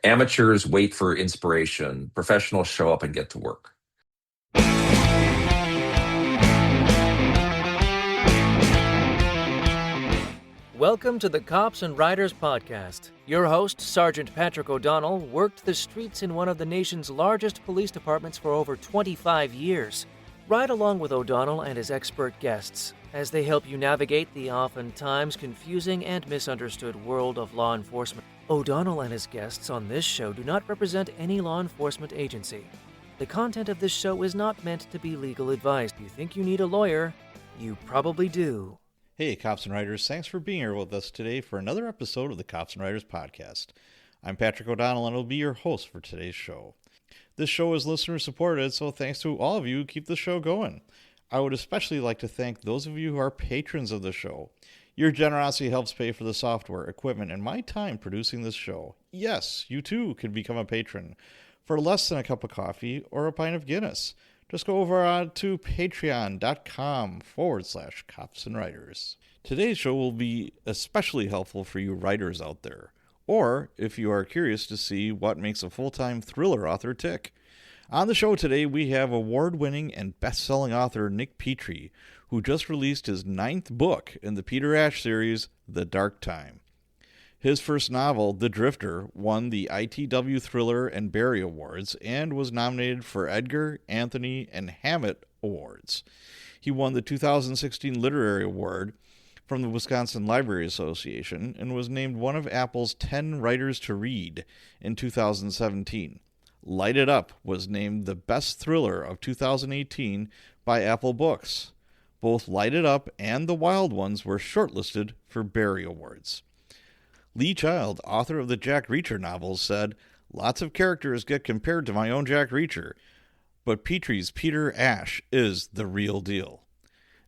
Amateurs wait for inspiration. Professionals show up and get to work. Welcome to the Cops and Writers Podcast. Your host, Sergeant Patrick O'Donnell, worked the streets in one of the nation's largest police departments for over 25 years. Ride along with O'Donnell and his expert guests as they help you navigate the oftentimes confusing and misunderstood world of law enforcement. O'Donnell and his guests on this show do not represent any law enforcement agency. The content of this show is not meant to be legal advice. If you think you need a lawyer, you probably do. Hey, Cops and Writers, thanks for being here with us today for another episode of the Cops and Writers Podcast. I'm Patrick O'Donnell, and I'll be your host for today's show. This show is listener-supported, so thanks to all of you who keep the show going. I would especially like to thank those of you who are patrons of the show. Your generosity helps pay for the software, equipment, and my time producing this show. Yes, you too can become a patron for less than a cup of coffee or a pint of Guinness. Just go over to patreon.com/cops and writers. Today's show will be especially helpful for you writers out there, or if you are curious to see what makes a full-time thriller author tick. On the show today, we have award-winning and best-selling author Nick Petrie, who just released his 9th book in the Peter Ash series, The Dark Time. His first novel, The Drifter, won the ITW Thriller and Barry Awards and was nominated for Edgar, Anthony, and Hammett Awards. He won the 2016 Literary Award from the Wisconsin Library Association and was named one of Apple's 10 Writers to Read in 2017. Light It Up was named the best thriller of 2018 by Apple Books. Both Light It Up and The Wild Ones were shortlisted for Barry Awards. Lee Child, author of the Jack Reacher novels, said, "Lots of characters get compared to my own Jack Reacher, but Petrie's Peter Ash is the real deal."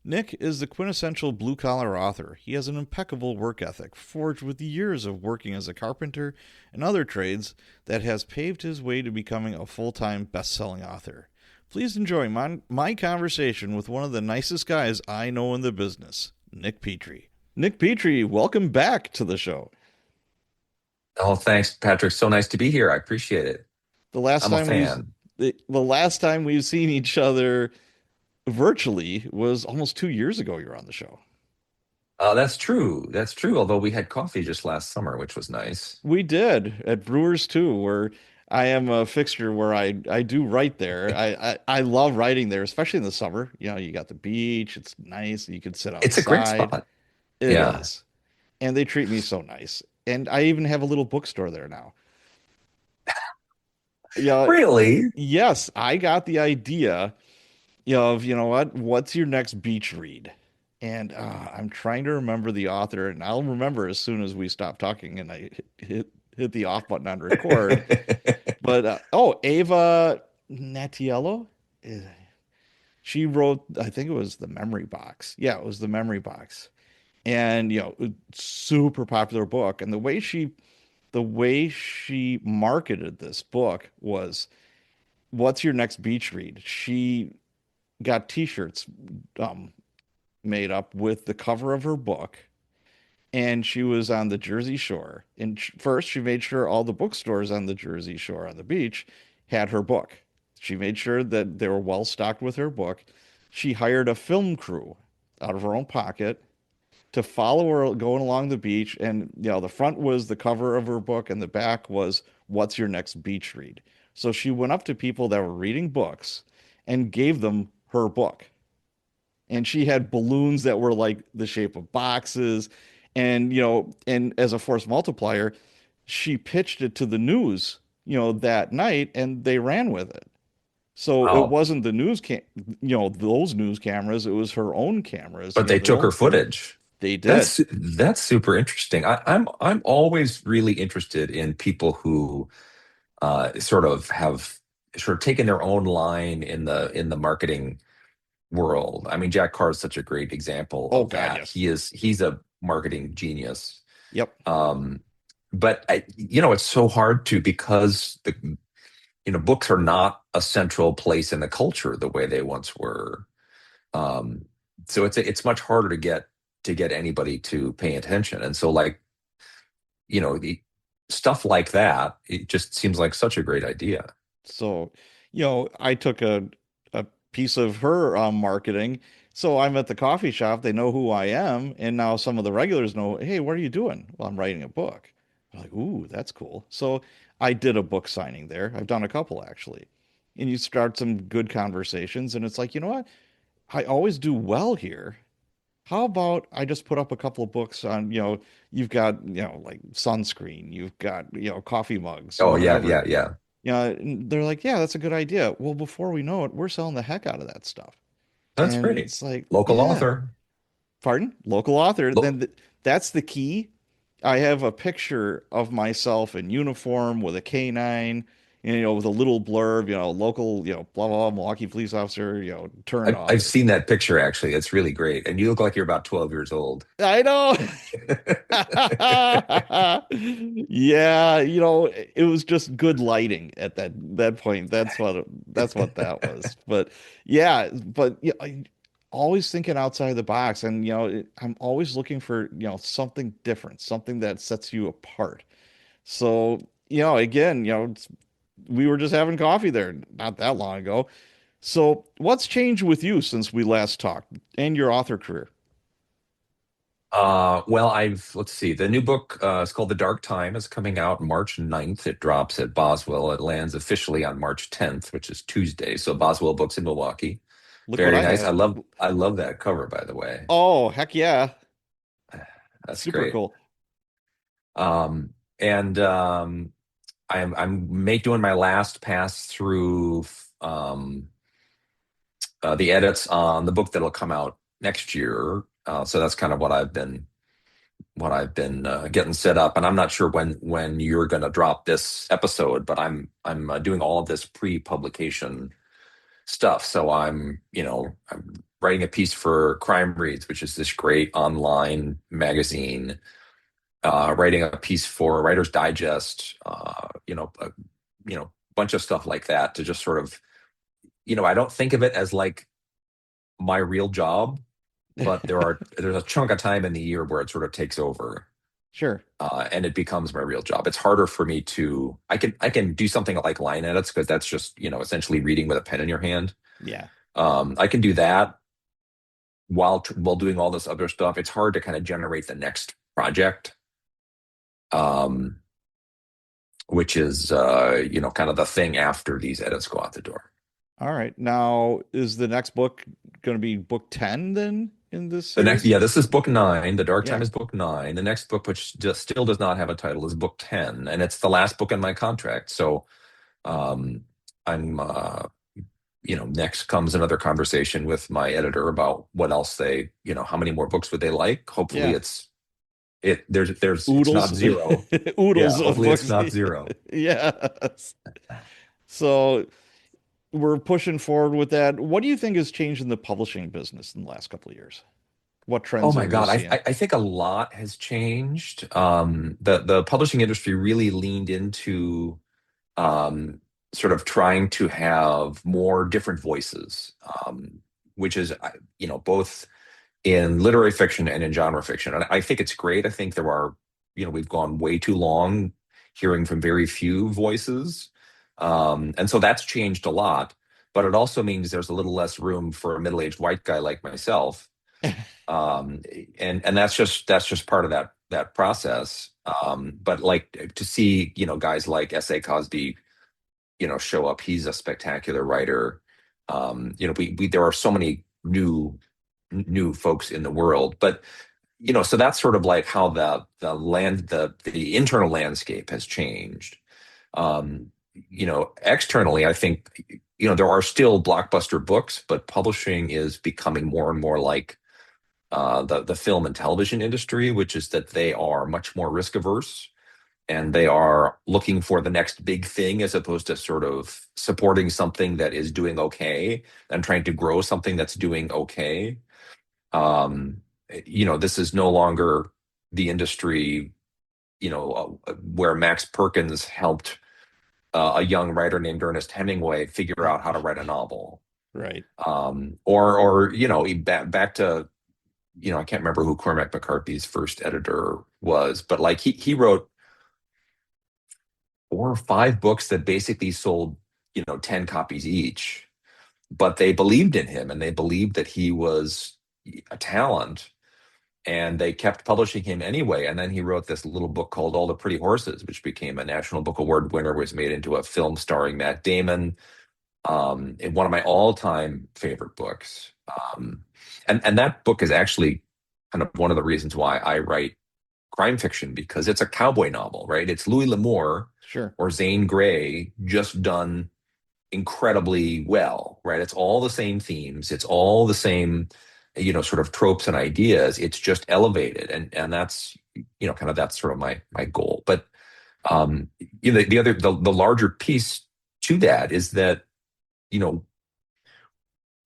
Nick is the quintessential blue-collar author. He has an impeccable work ethic, forged with years of working as a carpenter and other trades that has paved his way to becoming a full-time best-selling author. Please enjoy my conversation with one of the nicest guys I know in the business, Nick Petrie. Nick Petrie, welcome back to the show. Oh, thanks, Patrick. So nice to be here. I appreciate it. I'm a fan. The last time we've seen each other virtually was almost 2 years ago. You were on the show. That's true. That's true. Although we had coffee just last summer, which was nice. We did at Brewers too, where I am a fixture where I do write there. I love writing there, especially in the summer. You know, you got the beach. It's nice. You can sit outside. It's a great spot. It Yeah. is. And they treat me so nice. And I even have a little bookstore there now. Yeah. Really? Yes, I got the idea of, what's your next beach read? And I'm trying to remember the author, and I'll remember as soon as we stop talking and I hit the off button on record. But, Ava Nattiello? She wrote, I think it was The Memory Box. Yeah, it was The Memory Box. And, super popular book. And the way she marketed this book was, what's your next beach read? She got t-shirts made up with the cover of her book, and she was on the Jersey Shore. And first she made sure all the bookstores on the Jersey Shore on the beach had her book. She made sure that they were well stocked with her book. She hired a film crew out of her own pocket to follow her going along the beach. And, the front was the cover of her book and the back was, what's your next beach read? So she went up to people that were reading books and gave them her book. And she had balloons that were like the shape of boxes. And, and as a force multiplier, she pitched it to the news, that night, and they ran with it. So it Wow. wasn't the those news cameras, it was her own cameras. But they their took own her film. footage. They did. That's super interesting. I'm always really interested in people who sort of have sort of taken their own line in the marketing world. I mean, Jack Carr is such a great example Oh of God, that. yes. He's a marketing genius. Yep. But it's so hard to, because books are not a central place in the culture the way they once were. So it's much harder to get anybody to pay attention. And so, like, stuff like that, it just seems like such a great idea. So, I took a piece of her marketing. So I'm at the coffee shop. They know who I am, and now some of the regulars know. Hey, what are you doing? Well, I'm writing a book. I'm like, ooh, that's cool. So I did a book signing there. I've done a couple actually, and you start some good conversations, and it's like, you know what? I always do well here. How about I just put up a couple of books on, you've got, like sunscreen, you've got, coffee mugs, Oh yeah, whatever. yeah, yeah. And they're like, yeah, that's a good idea. Well, before we know it, we're selling the heck out of that stuff. That's And great. it's like, Local yeah, author. pardon, local author. Lo- That's the key. I have a picture of myself in uniform with a K9, with a little blurb, local, blah, blah, blah, Milwaukee police officer, turned I've author. seen that picture actually. It's really great, and you look like you're about 12 years old. I know. Yeah, it was just good lighting at that point. That's what that was. But yeah, always thinking outside the box, and I'm always looking for something different, something that sets you apart. So again, we were just having coffee there not that long ago. So what's changed with you since we last talked and your author career? Well, let's see. The new book is called The Dark Time. It's coming out March 9th. It drops at Boswell. It lands officially on March 10th, which is Tuesday. So Boswell Books in Milwaukee. Look what Very I nice. have. I love that cover, by the way. Oh, heck yeah. That's Super great. cool. And I'm doing my last pass through um the edits on the book that'll come out next year. So that's kind of what I've been getting set up, and I'm not sure when you're going to drop this episode, but I'm doing all of this pre-publication stuff. So I'm writing a piece for Crime Reads, which is this great online magazine. Writing a piece for Writer's Digest. Bunch of stuff like that to just sort of I don't think of it as like my real job, but there's a chunk of time in the year where it sort of takes over, Sure. and it becomes my real job. It's harder for me to I can do something like line edits because that's just essentially reading with a pen in your hand. Yeah. I can do that while doing all this other stuff. It's hard to kind of generate the next project, um, which is kind of the thing after these edits go out the door. All right. Now, is the next book going to be book 10 then in this The next, series? yeah, this is book nine. The Dark Time Yeah. is book nine. The next book, which just still does not have a title, is book 10, and it's the last book in my contract. So, um, I'm, next comes another conversation with my editor about what else how many more books would they like? Hopefully, Yeah. it's not Oodles. zero. Yeah, Oodles of hopefully it's books. not zero. Yes. So we're pushing forward with that. What do you think has changed in the publishing business in the last couple of years? What Oh trends are my you God, seeing? I think a lot has changed. The publishing industry really leaned into um, sort of trying to have more different voices, which is, both in literary fiction and in genre fiction. And I think it's great. I think we've gone way too long hearing from very few voices. And so that's changed a lot. But it also means there's a little less room for a middle-aged white guy like myself. Um, and that's just part of that process. But like to see, guys like S.A. Cosby show up. He's a spectacular writer. We there are so many new folks in the world, but so that's sort of like how the internal landscape has changed. Externally, I think there are still blockbuster books, but publishing is becoming more and more like the film and television industry, which is that they are much more risk averse and they are looking for the next big thing as opposed to sort of supporting something that is doing okay and trying to grow something that's doing okay. Um, this is no longer the industry, where Max Perkins helped a young writer named Ernest Hemingway figure out how to write a novel. Right. Or back to, I can't remember who Cormac McCarthy's first editor was, but like he wrote four or five books that basically sold, 10 copies each, but they believed in him and they believed that he was a talent, and they kept publishing him anyway. And then he wrote this little book called All the Pretty Horses, which became a National Book Award winner, was made into a film starring Matt Damon, in one of my all-time favorite books. And that book is actually kind of one of the reasons why I write crime fiction, because it's a cowboy novel, right? It's Louis L'Amour Sure. or Zane Grey just done incredibly well, right? It's all the same themes, it's all the same, sort of tropes and ideas. It's just elevated, and that's, kind of that's sort of my goal. But um, the larger piece to that is that, you know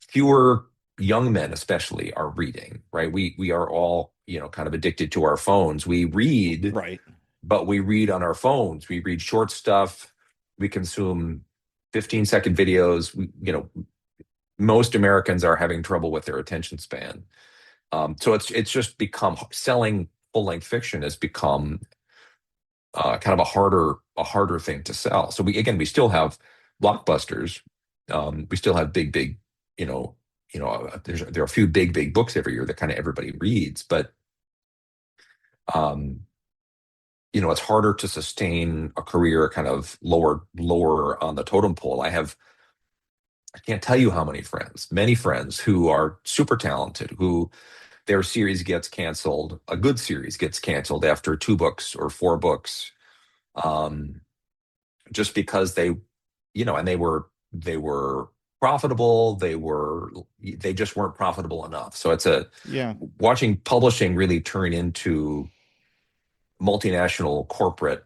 fewer young men especially are reading, right? We are all, kind of addicted to our phones. We read, Right. but we read on our phones. We read short stuff. We consume 15-second videos. Most Americans are having trouble with their attention span. So it's just become, selling full length fiction has become kind of a harder thing to sell. So we still have blockbusters. We still have big, you know there are a few big books every year that kind of everybody reads, but um, it's harder to sustain a career kind of lower on the totem pole. I can't tell you how many friends who are super talented, who their series gets canceled, a good series gets canceled after two books or four books, um, just because and they were profitable. They just weren't profitable enough. So it's a Yeah. watching publishing really turn into multinational corporate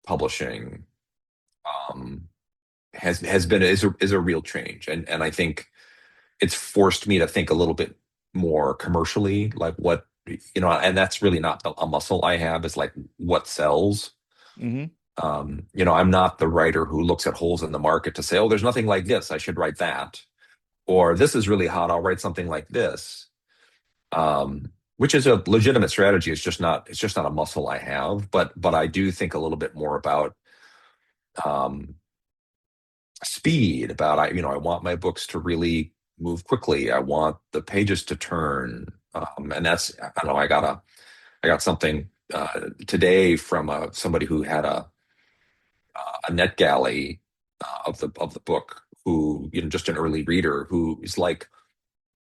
publishing, um, has been is a real change, and I think it's forced me to think a little bit more commercially, like what, and that's really not a muscle I have. Is like what sells. Hmm. I'm not the writer who looks at holes in the market to say, oh, there's nothing like this, I should write that, or this is really hot, I'll write something like this. Which is a legitimate strategy. It's just not a muscle I have, but I do think a little bit more about um, speed. About I want my books to really move quickly. I want the pages to turn, and that's I don't know. I got something today from somebody who had a net galley of the book, who, just an early reader, who is like,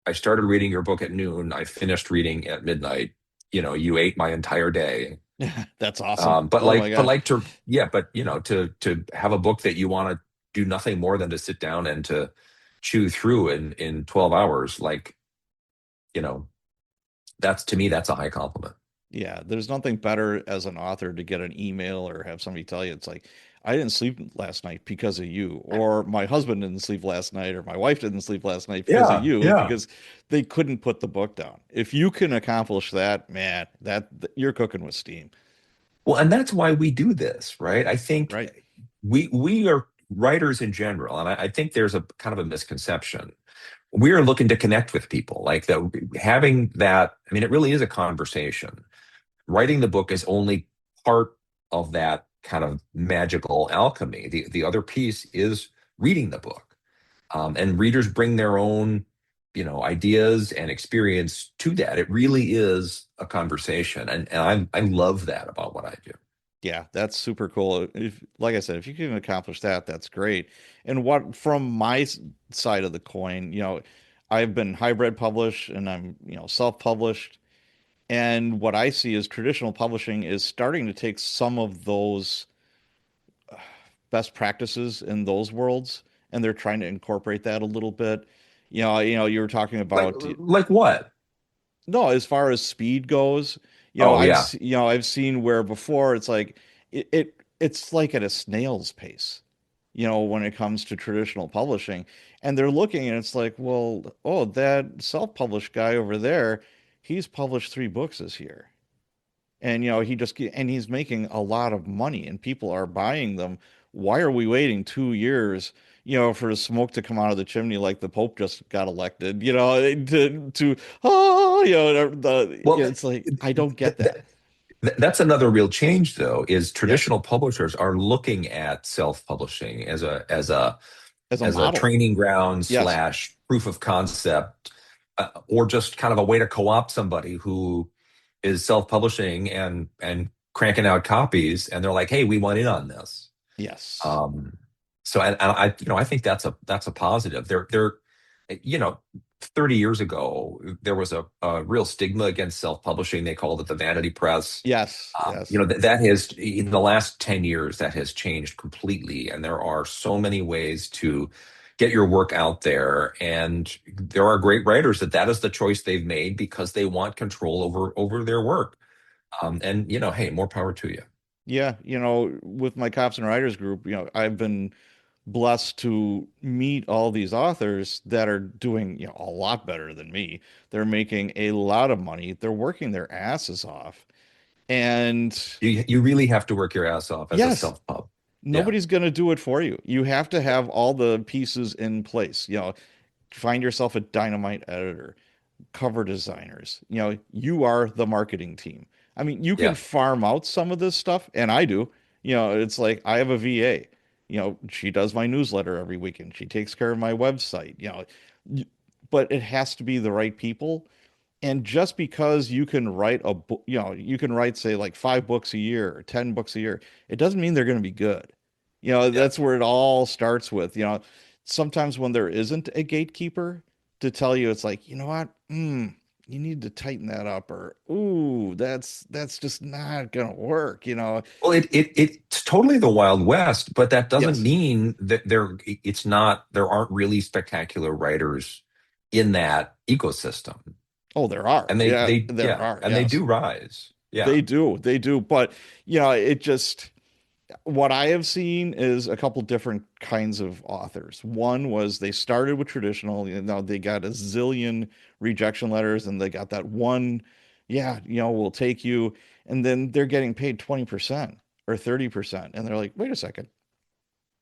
I started reading your book at noon, I finished reading at midnight. You ate my entire day. That's awesome. But Oh my like, but gosh. like to, yeah, but to have a book that you want to do nothing more than to sit down and to chew through in 12 hours, like, you know, that's, to me, that's a high compliment. Yeah, there's nothing better as an author to get an email or have somebody tell you it's like, I didn't sleep last night because of you, or my husband didn't sleep last night, or my wife didn't sleep last night because of Yeah, you, yeah. because they couldn't put the book down. If you can accomplish that, man, you're cooking with steam. Well, and that's why we do this, right? I think Right. we are writers in general, and I think there's a kind of a misconception. We are looking to connect with people, like that, having that. I mean, it really is a conversation. Writing the book is only part of that kind of magical alchemy. The other piece is reading the book, and readers bring their own, ideas and experience to that. It really is a conversation, and I love that about what I do. Yeah, that's super cool. If, like I said, if you can accomplish that, that's great. And what from my side of the coin, I've been hybrid published and I'm, self-published. And what I see is traditional publishing is starting to take some of those best practices in those worlds, and they're trying to incorporate that a little bit. You were talking Like about like what? no, as far as speed goes, Oh yeah, I've seen where before it's like it's like at a snail's pace, when it comes to traditional publishing. And they're looking and it's like, well, oh, that self-published guy over there, he's published 3 books this year. And and he's making a lot of money and people are buying them. Why are we waiting 2 years, for smoke to come out of the chimney like the Pope just got elected, to it's like I don't get Th- that. That's another real change, though, is Yes, traditional publishers are looking at self-publishing as a as a model. training ground Yes, slash proof of concept, or just kind of a way to co-opt somebody who is self-publishing and cranking out copies, and they're like, "Hey, we want in on this." yes, Um, so and I think that's a positive. You know, 30 years ago, there was a real stigma against self-publishing. They called it the vanity press. yes, yes. That has, in the last 10 years, that has changed completely. And there are so many ways to get your work out there. And there are great writers that is the choice they've made because they want control over their work. And hey, more power to you. Yeah, with my Cops and Writers group, I've been blessed to meet all these authors that are doing, a lot better than me. They're making a lot of money. They're working their asses off. And You really have to work your ass off as a yes, self-pub. Yeah. nobody's going to do it for you. You have to have all the pieces in place. Find yourself a dynamite editor, cover designers. You are the marketing team. I mean, you can Yeah. farm out some of this stuff, and I do. It's like I have a VA. She does my newsletter every weekend. She takes care of my website. Y- but it has to be the right people. And just because you can write a book, you can write, say, like 5 books a year or 10 books a year, it doesn't mean they're going to be good. Yeah. That's where it all starts with. Sometimes when there isn't a gatekeeper to tell you, it's like, you know what? You need to tighten that up, or ooh, that's just not gonna work. Well, it's totally the Wild West, but that doesn't Yes. mean that there aren't really spectacular writers in that ecosystem. Oh, there are. And Yeah, there yeah, are. and they Yes, do rise. Yeah. they do. They do. But it just what I have seen is a couple different kinds of authors. One was they started with traditional, they got a zillion rejection letters and they got that one, yeah, we'll take you. And then they're getting paid 20% or 30%. And they're like, wait a second,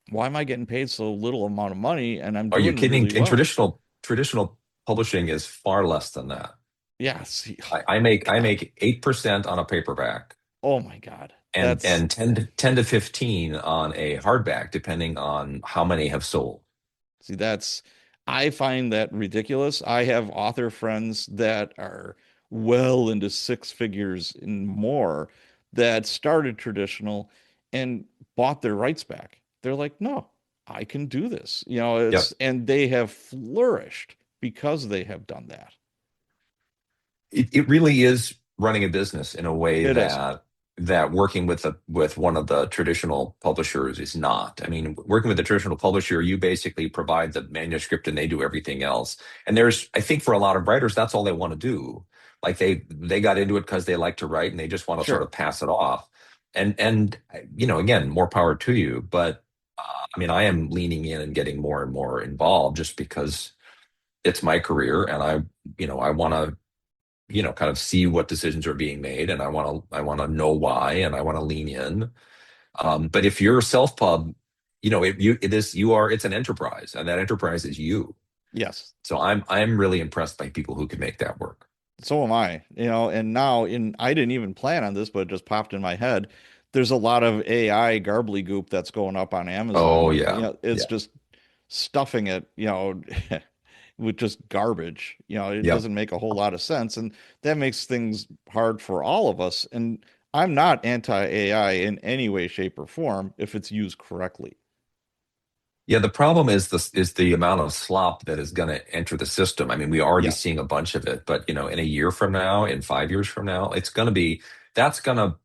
why am I getting paid so little amount of money and I'm Are you doing kidding? really In well? traditional publishing is far less than that. Yeah, see, oh I my make God. 8% on a paperback Oh my God. That's and 10 to 15 on a hardback, depending on how many have sold. See, I find that ridiculous. I have author friends that are well into six figures and more that started traditional and bought their rights back. They're like, no, I can do this. Yep. And they have flourished because they have done that. It really is running a business in a way It is. that working with one of the traditional publishers is not. I mean, working with the traditional publisher, you basically provide the manuscript and they do everything else. And I think for a lot of writers, that's all they want to do. Like they got into it because they like to write and they just want to sort Sure. of pass it off. And again, more power to you. But I mean, I am leaning in and getting more and more involved just because it's my career and I want to kind of see what decisions are being made, and I want to know why, and I want to lean in. But if you're self-pub, it's an enterprise, and that enterprise is you. Yes. So I'm really impressed by people who can make that work. So am I, and now I didn't even plan on this, but it just popped in my head. There's a lot of AI garbly goop that's going up on Oh Amazon. yeah, It's yeah, just stuffing it, with just garbage. It yep. doesn't make a whole lot of sense, and that makes things hard for all of us. And I'm not anti-AI in any way, shape, or form if it's used correctly. Yeah, the problem is the amount of slop that is going to enter the system. I mean, we are already Yes, seeing a bunch of it, but in a year from now, in 5 years from now, that's going to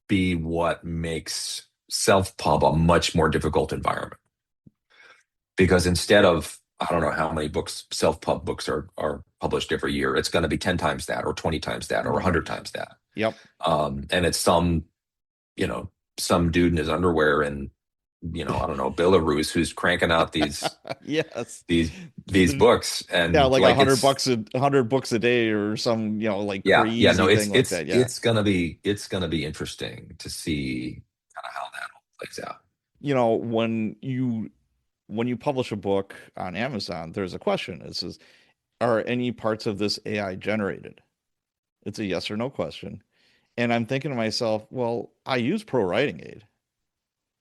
be what makes self-pub a much more difficult environment. Because instead of I don't know how many books self-pub books are published every year, it's going to be 10 times that or 20 times that or 100 right. times that. Yep. And it's you know some dude in his underwear and I don't know, Belarus who's cranking out Yes. these these books, Yeah, and like a like hundred it's bucks a hundred books a day or some, like yeah, no, crazy thing like that. Yeah. it's gonna be interesting to see kind of how that all plays out. When you publish a book on Amazon, there's a question. It says, are any parts of this AI generated? It's a yes or no question. And I'm thinking to myself, well, I use Pro Writing Aid.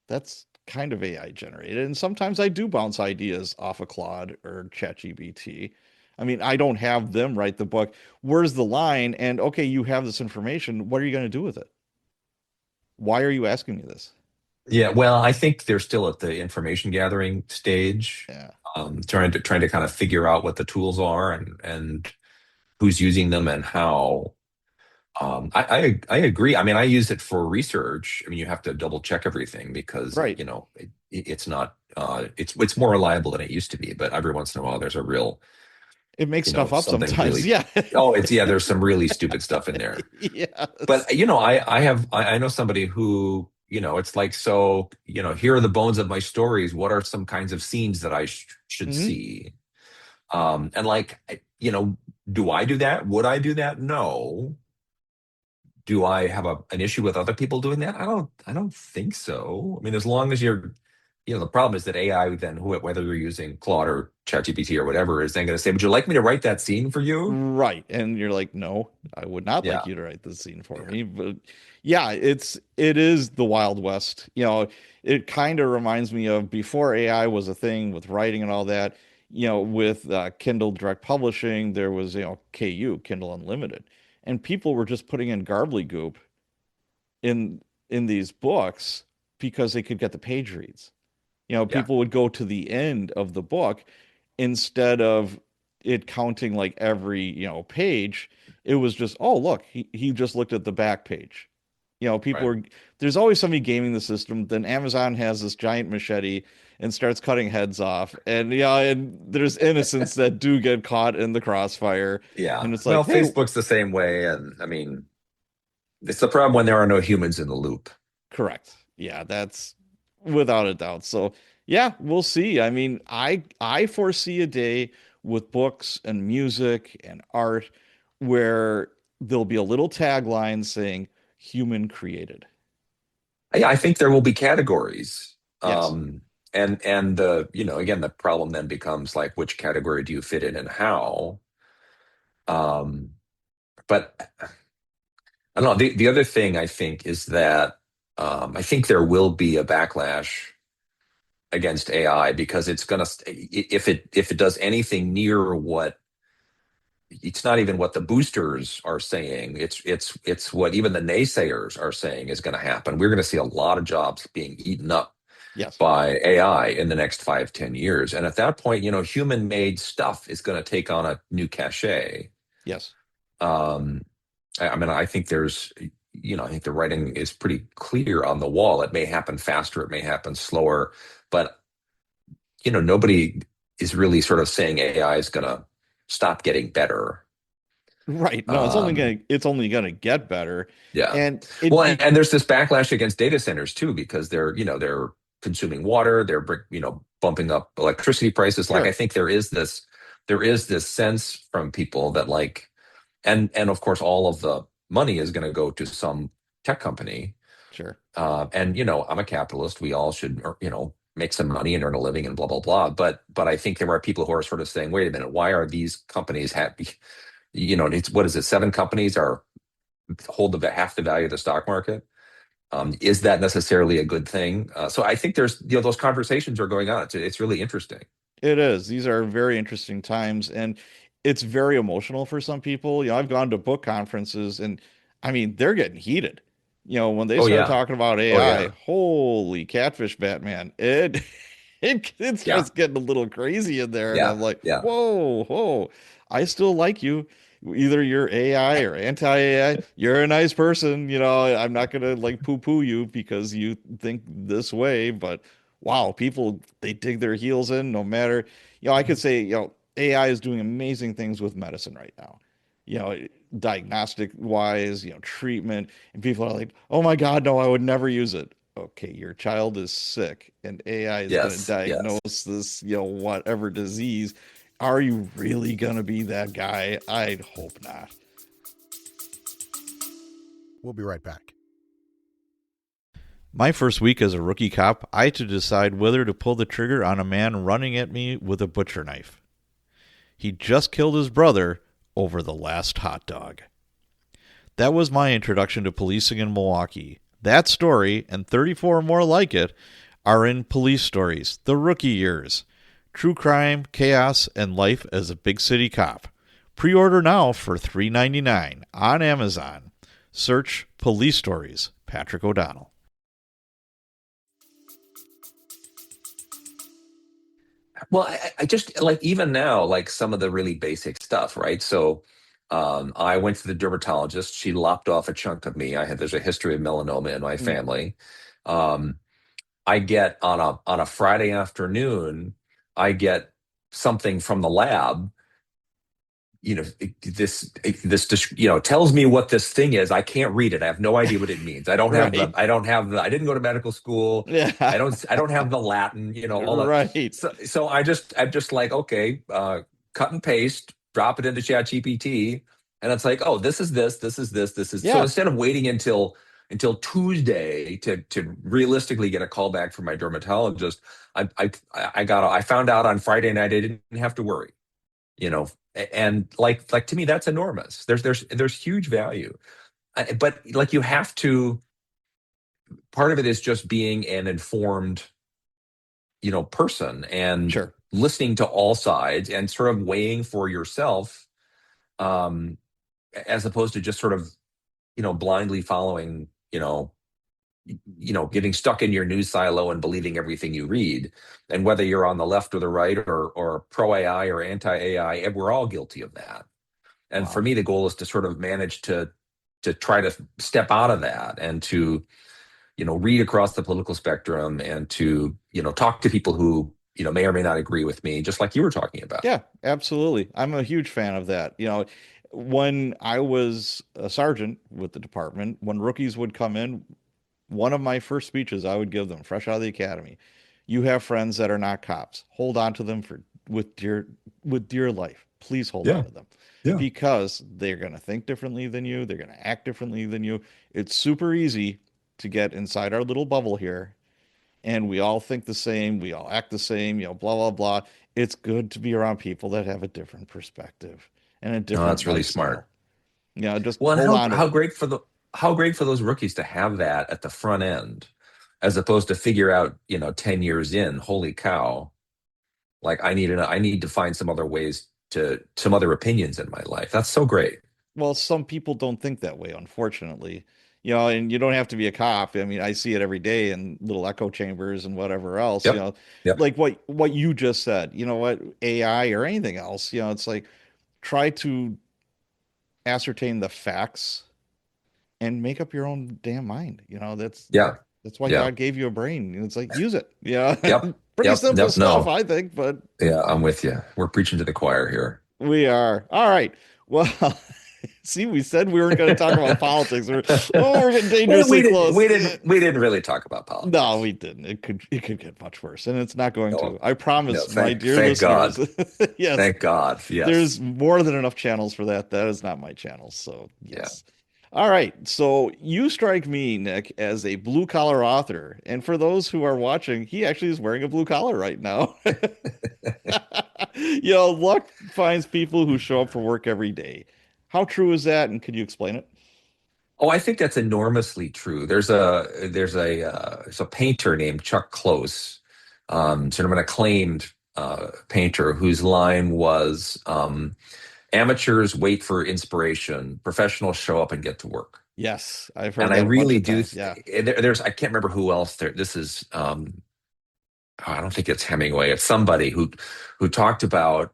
That's kind of AI generated. And sometimes I do bounce ideas off of Claude or ChatGPT. I mean, I don't have them write the book. Where's the line? And okay, you have this information. What are you going to do with it? Why are you asking me this? Yeah, well, I think they're still at the information gathering stage, Yeah. trying to kind of figure out what the tools are and who's using them and how. I agree. I mean, I use it for research. I mean, you have to double check everything because Right. it's not it's more reliable than it used to be. But every once in a while, there's a real It makes stuff up something sometimes. really. Yeah. Oh, it's yeah. There's some really stupid stuff in there. Yes. But I know somebody who it's like, so here are the bones of my stories. What are some kinds of scenes that I should Hmm. see? And like do I do that? Would I do that? No. Do I have an issue with other people doing that? I don't think so. I mean, as long as the problem is that AI, then whether you're using Claude or ChatGPT or whatever, is then going to say, would you like me to write that scene for you? Right. And you're like, no, I would not like Yeah. you to write this scene for Yeah. me. But yeah, it is the Wild West. It kind of reminds me of before AI was a thing with writing and all that, with Kindle Direct Publishing, there was, KU, Kindle Unlimited. And people were just putting in garbly in in these books because they could get the page reads. Yeah. People would go to the end of the book instead of it counting like every, page. It was just, oh, look, he just looked at the back page. People Right. are, there's always somebody gaming the system. Then Amazon has this giant machete and starts cutting heads off. And yeah, and there's innocents that do get caught in the crossfire. Yeah. And it's Well, like, hey, Facebook's the same way, and I mean, it's the problem when there are no humans in the loop. correct. Yeah, that's without a doubt. So, yeah, we'll see. I mean, I foresee a day with books and music and art where there'll be a little tagline saying human created. Yeah, I think there will be categories. Yes. And again, the problem then becomes like, which category do you fit in and how? Um, but I don't know. The other thing I think is that I think there will be a backlash against AI because it's going to, if it does anything near what, it's not even what the boosters are saying. It's what even the naysayers are saying is going to happen. We're going to see a lot of jobs being eaten up Yes. by AI in the next 5, 10 years. And at that point, human made stuff is going to take on a new cachet. Yes. Um, I mean, I think the writing is pretty clear on the wall. It may happen faster, it may happen slower, but nobody is really sort of saying AI is going to stop getting better. Right. No, Um, it's only gonna get better. yeah. And it Well, be and there's this backlash against data centers too, because they're consuming water, they're bumping up electricity prices. Like I sure. think there is this sense from people that like, and of course all of the money is going to go to some tech company. Sure. And I'm a capitalist. We all should, make some money and earn a living and blah blah blah. But I think there are people who are sort of saying, wait a minute, why are these companies happy? It's what is it? Seven companies are hold half the value of the stock market. Is that necessarily a good thing? So I think there's those conversations are going on. It's really interesting. It is. These are very interesting times, and it's very emotional for some people. I've gone to book conferences, and I mean, they're getting heated. When they Oh start yeah. talking about Oh AI, yeah. holy catfish, Batman! It Yeah. starts getting a little crazy in there, and Yeah. I'm like, Yeah. whoa, whoa! I still like you. Either you're AI or anti-AI. You're a nice person. I'm not gonna like poo-poo you because you think this way, but wow, people they dig their heels in no matter. I could say, AI is doing amazing things with medicine right now. You know, diagnostic wise, treatment, and people are like, "Oh my God, no, I would never use it." Okay, your child is sick and AI is going to Yes. Yes. diagnose this, whatever disease. Are you really going to be that guy? I'd hope not. We'll be right back. My first week as a rookie cop, I had to decide whether to pull the trigger on a man running at me with a butcher knife. He just killed his brother over the last hot dog. That was my introduction to policing in Milwaukee. That story, and 34 more like it, are in Police Stories, The Rookie Years. True crime, chaos, and life as a big city cop. Pre-order now for $3.99 on Amazon. Search Police Stories, Patrick O'Donnell. Well, I just like even now, like some of the really basic stuff, right? So I went to the dermatologist. She lopped off a chunk of me. There's a history of melanoma in my Mm, family. Um, I get on a Friday afternoon, I get something from the lab, tells me what this thing is. I can't read it. I have no idea what it means. right. I didn't go to medical school. Yeah. I don't have the Latin, all that. Right. So I'm just like, okay, cut and paste, drop it into ChatGPT, and it's like, oh, this is. So Yeah. instead of waiting until Tuesday to realistically get a call back from my dermatologist, I found out on Friday night I didn't have to worry, you know and to me that's enormous. There's huge value. But like you have to, part of it is just being an informed person, and Sure. listening to all sides and sort of weighing for yourself, um as opposed to just sort of blindly following, getting stuck in your news silo and believing everything you read. And whether you're on the left or the right, or pro AI or anti AI, we're all guilty of that. And for Wow. me, the goal is to sort of manage to try to step out of that, and to read across the political spectrum, and to talk to people who may or may not agree with me, just like you were talking about. Yeah, absolutely. I'm a huge fan of that. When I was a sergeant with the department, when rookies would come in, one of my first speeches I would give them, fresh out of the academy, you have friends that are not cops. Hold on to them with dear life. Please hold on Yeah, to them yeah. because they're going to think differently than you. They're going to act differently than you. It's super easy to get inside our little bubble here and we all think the same, we all act the same, blah, blah, blah. It's good to be around people that have a different perspective and a No, different that's really lifestyle. smart. Just Well, and hold on to how them. great for the how great for those rookies to have that at the front end, as opposed to figure out 10 years in, holy cow, like I need to find some other opinions in my life. That's so great. Well, some people don't think that way, unfortunately. And you don't have to be a cop. I mean, I see it every day in little echo chambers and whatever else, Yep. Yep. like what you just said, what AI or anything else, it's like try to ascertain the facts and make up your own damn mind. Yeah. That's why Yeah. God gave you a brain. It's like use it. Yeah. Yep. Pretty Yep. simple Yep. stuff, No. I think, but Yeah, I'm with you. We're preaching to the choir here. we are. All right. Well, see, we said we weren't going to talk about politics. We're getting dangerously close. We didn't really talk about No, politics. we didn't. It could get much worse, and it's not going No, to. I no, promise, my dear thank listeners. God. Yes, Thank God. there's Yes. more than enough channels for that. That is not my channel. So, Yeah. yes. All right. So, you strike me, Nick, as a blue collar author. And for those who are watching, he actually is wearing a blue collar right now. Luck finds people who show up for work every day. How true is that? And could you explain it? Oh, I think that's enormously true. There's a painter named Chuck Close, sort of an acclaimed painter, whose line was, "Amateurs wait for inspiration, professionals show up and get to work." Yes, I've heard And I that a bunch really of do. times. Yeah. There's I can't remember who else there. This is I don't think it's Hemingway. It's somebody who talked about,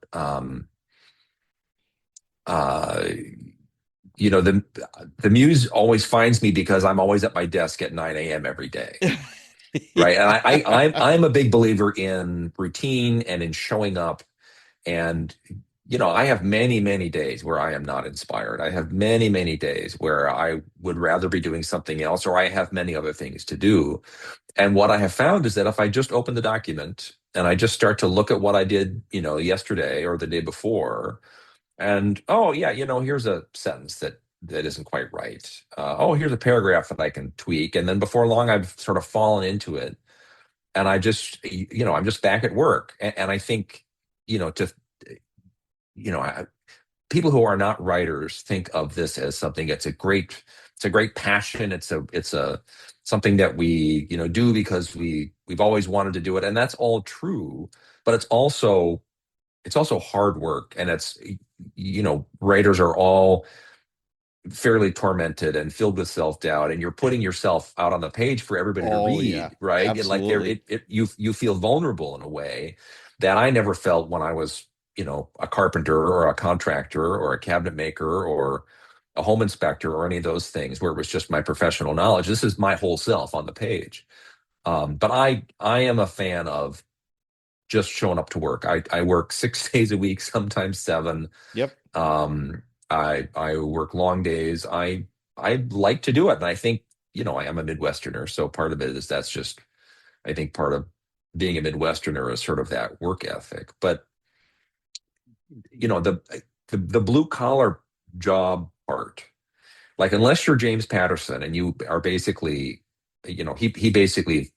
uh, the muse always finds me because I'm always at my desk at 9 a.m. every day. Right. And I'm a big believer in routine and in showing up. And, I have many, many days where I am not inspired. I have many, many days where I would rather be doing something else, or I have many other things to do. And what I have found is that if I just open the document and I just start to look at what I did, yesterday or the day before, and oh yeah, here's a sentence that isn't quite right. Oh, here's a paragraph that I can tweak, and then before long, I've sort of fallen into it, and I'm just back at work. And I think, to, you know, I, people who are not writers think of this as something. It's a great passion. It's a something that we do because we've always wanted to do it, and that's all true. But it's also hard work, and writers are all fairly tormented and filled with self-doubt, and you're putting yourself out on the page for everybody to Oh yeah, read, right? And like there absolutely. it you feel vulnerable in a way that I never felt when I was a carpenter or a contractor or a cabinet maker or a home inspector or any of those things where it was just my professional knowledge. This is my whole self on the page. But I am a fan of just showing up to work. I work 6 days a week, sometimes seven. Yep. um, I work long days. I like to do it, and I think I am a Midwesterner, so part of it is that's just I think part of being a Midwesterner is sort of that work ethic. But the blue collar job part, like unless you're James Patterson and you are basically, he basically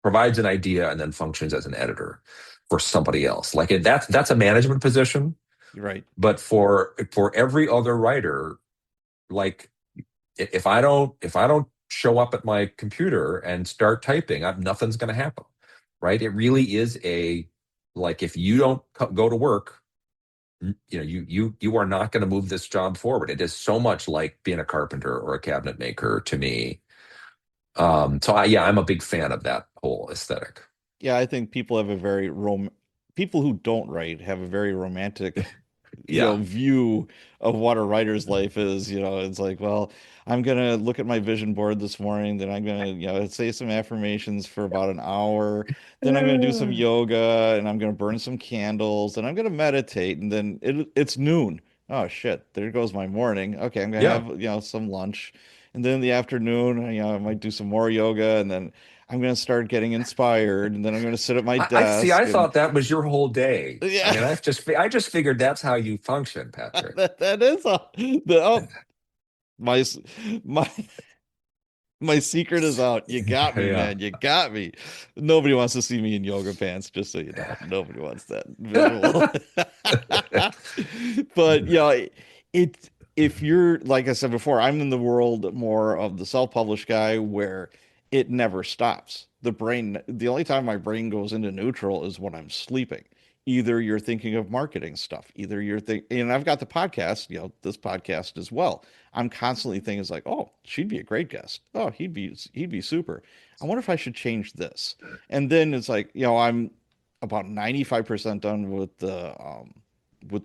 provides an idea and then functions as an editor for somebody else. Like that's a management position. You're right. But for every other writer, like if I don't show up at my computer and start typing, nothing's going to happen, right? It really is like if you don't go to work, you are not going to move this job forward. It is so much like being a carpenter or a cabinet maker to me. So I'm a big fan of that whole aesthetic. Yeah, I think people have a very people who don't write have a very romantic, Yeah. view of what a writer's life is. It's like, well, I'm gonna look at my vision board this morning, then I'm gonna, say some affirmations for about an hour, then I'm gonna do some yoga, and I'm gonna burn some candles, and I'm gonna meditate, and then it's noon. Oh shit, there goes my morning. Okay, I'm gonna Yeah. have, some lunch, and then in the afternoon, I might do some more yoga, and then I'm gonna start getting inspired, and then I'm gonna sit at my I see. I desk, and thought that was your whole day. I yeah, mean, I just figured that's how you function, Patrick. that is my my my secret is out. You got me, Yeah. man. You got me. Nobody wants to see me in yoga pants, just so you know. Nobody wants that visual. But it if you're like I said before, I'm in the world more of the self-published guy where it never stops. The only time my brain goes into neutral is when I'm sleeping. Either you're thinking of marketing stuff, either you're thinking, and I've got the podcast, this podcast as well. I'm constantly thinking, it's like, oh, she'd be a great guest. Oh, he'd be super. I wonder if I should change this. And then it's like, I'm about 95% done with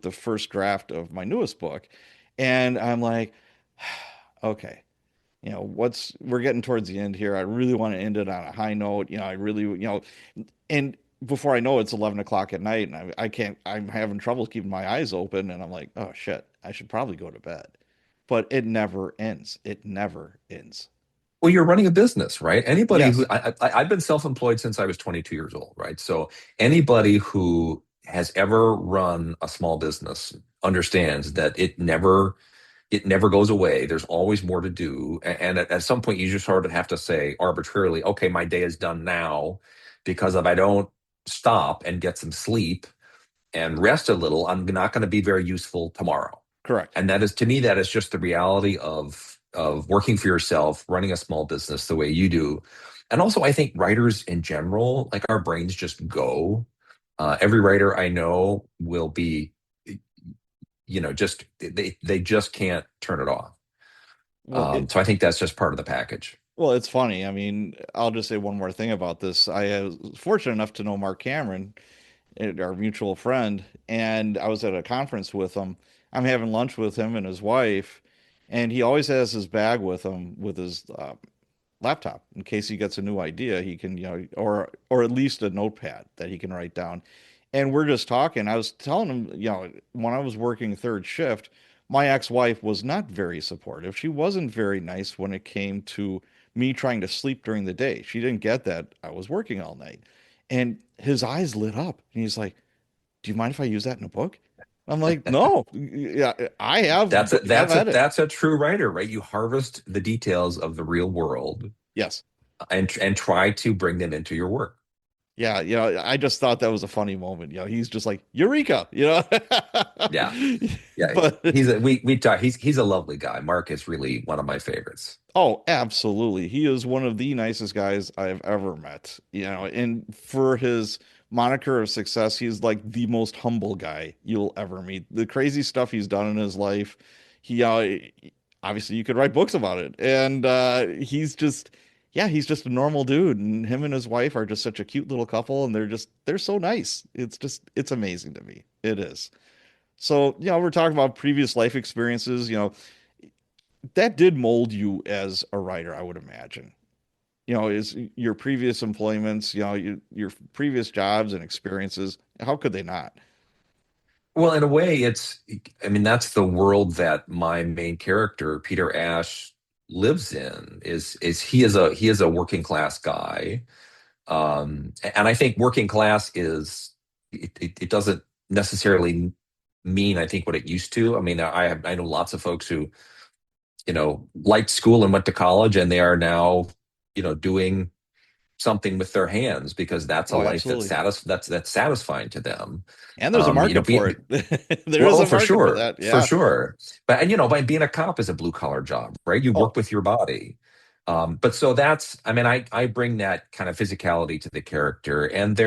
the first draft of my newest book. And I'm like, okay, what's we're getting towards the end here. I really want to end it on a high note. I really, and before I know it, it's 11 o'clock at night, and I can't, I'm having trouble keeping my eyes open. And I'm like, oh shit, I should probably go to bed. But it never ends. It never ends. Well, you're running a business, right? Anybody who Yes, I've been self-employed since I was 22 years old, right? So anybody who has ever run a small business understands that it never goes away. There's always more to do. And at some point, you just sort of have to say arbitrarily, okay, my day is done now, because if I don't stop and get some sleep and rest a little, I'm not going to be very useful tomorrow. correct. And that is, to me, that is just the reality of working for yourself, running a small business the way you do. And also, I think writers in general, like our brains just go. Every writer I know will be, just they just can't turn it off. Well, So I think that's just part of the package. it's funny. I mean, I'll just say one more thing about this. I was fortunate enough to know Mark Cameron, our mutual friend, and I was at a conference with him. I'm having lunch with him and his wife, and he always has his bag with him with his laptop in case he gets a new idea. He can, or at least a notepad that he can write down. And we're just talking. I was telling him, when I was working third shift, my ex-wife was not very supportive. She wasn't very nice when it came to me trying to sleep during the day. She didn't get that I was working all night. And his eyes lit up, and he's like, "Do you mind if I use that in a book?" I'm like, "No, yeah, I have had it." That's a true writer, right? You harvest the details of the real world Yes. and try to bring them into your work. Yeah, I just thought that was a funny moment. He's just like Eureka. Yeah, yeah. But We talk. He's a lovely guy. Mark is really one of my favorites. oh, absolutely. He is one of the nicest guys I've ever met. And for his moniker of success, he's like the most humble guy you'll ever meet. The crazy stuff he's done in his life, he obviously you could write books about it. And he's just a normal dude. And him and his wife are just such a cute little couple, and they're so nice. It's amazing to me. It is. So, we're talking about previous life experiences, that did mold you as a writer, I would imagine. Is your previous employments, your previous jobs and experiences, how could they not? Well, in a way, I mean, that's the world that my main character, Peter Ash, lives in. Is he is a working class guy, and I think working class it doesn't necessarily mean I think what it used to. I mean, I know lots of folks who liked school and went to college, and they are now doing something with their hands because that's a Oh, life absolutely. that's satisfying to them. And there's a market for Be, it. There is well, a market for that. for Yeah. sure. But and by being a cop is a blue collar job, right? You Oh, work with your body. But so I mean, I bring that kind of physicality to the character. And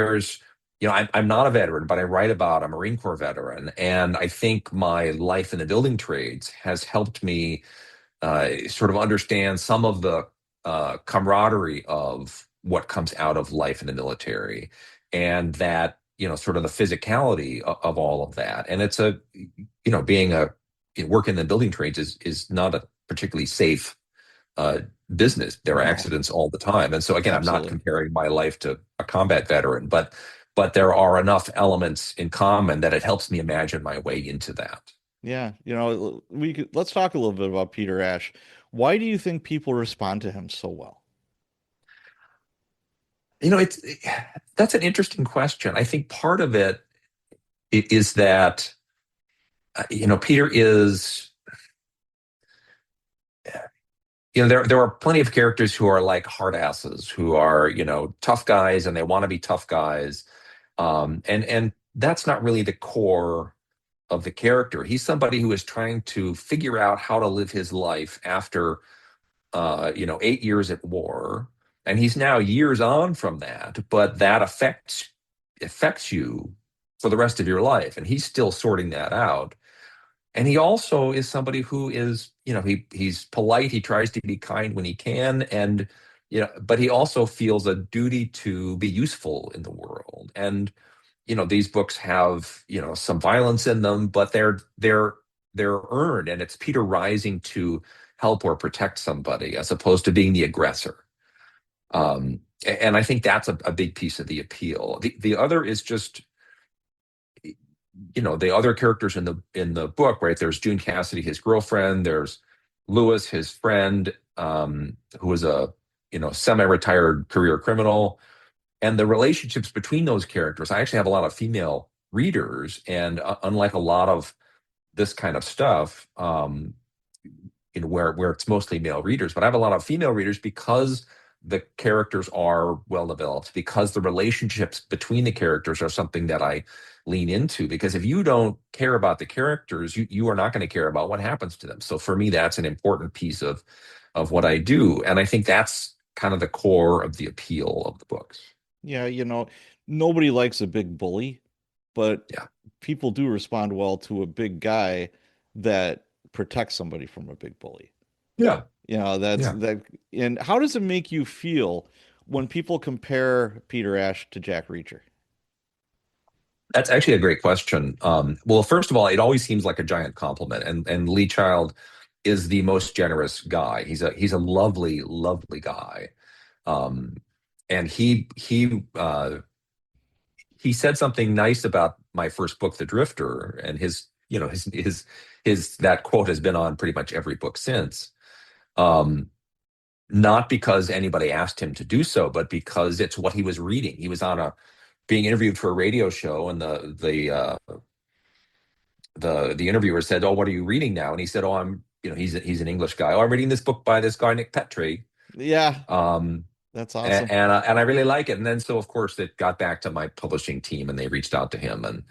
I'm not a veteran, but I write about a Marine Corps veteran. And I think my life in the building trades has helped me sort of understand some of the camaraderie of what comes out of life in the military, and that sort of the physicality of all of that. And it's being a working in the building trades is not a particularly safe uh, business. There are no, accidents all the time, and so again, I'm not absolutely. comparing my life to a combat veteran, but there are enough elements in common that it helps me imagine my way into that. Yeah. Let's talk a little bit about Peter Ash. Why do you think people respond to him so well? It's that's an interesting question. I think part of it is that Peter is there are plenty of characters who are like hard asses, who are tough guys, and they want to be tough guys, and that's not really the core of the character. He's somebody who is trying to figure out how to live his life after 8 years at war, and he's now years on from that, but that affects you for the rest of your life, and he's still sorting that out. And he also is somebody who is, he's polite. He tries to be kind when he can, and but he also feels a duty to be useful in the world. And these books have some violence in them, but they're earned, and it's Peter rising to help or protect somebody as opposed to being the aggressor. And I think that's a big piece of the appeal. The other is just the other characters in the book, right? There's June Cassidy, his girlfriend. There's Lewis, his friend, who is a semi-retired career criminal, and the relationships between those characters. I actually have a lot of female readers, and unlike a lot of this kind of stuff, where it's mostly male readers, but I have a lot of female readers because the characters are well developed, because the relationships between the characters are something that I lean into. Because if you don't care about the characters, you are not going to care about what happens to them. So for me, that's an important piece of what I do, and I think that's kind of the core of the appeal of the books. Yeah, nobody likes a big bully, but Yeah, people do respond well to a big guy that protects somebody from a big bully. yeah, That's yeah. that. And how does it make you feel when people compare Peter Ash to Jack Reacher? That's actually a great question. Well, first of all, it always seems like a giant compliment, and Lee Child is the most generous guy. He's a lovely, lovely guy. Um, and he said something nice about my first book, The Drifter, and his that quote has been on pretty much every book since. Um, Not because anybody asked him to do so, but because it's what he was reading. He was on a being interviewed for a radio show, and the interviewer said, "Oh, what are you reading now?" And he said, "Oh, I'm he's an English guy. Oh, I'm reading this book by this guy Nick Petrie." Yeah, Um, That's and awesome. and I really like it. And then so of course it got back to my publishing team, and they reached out to him, and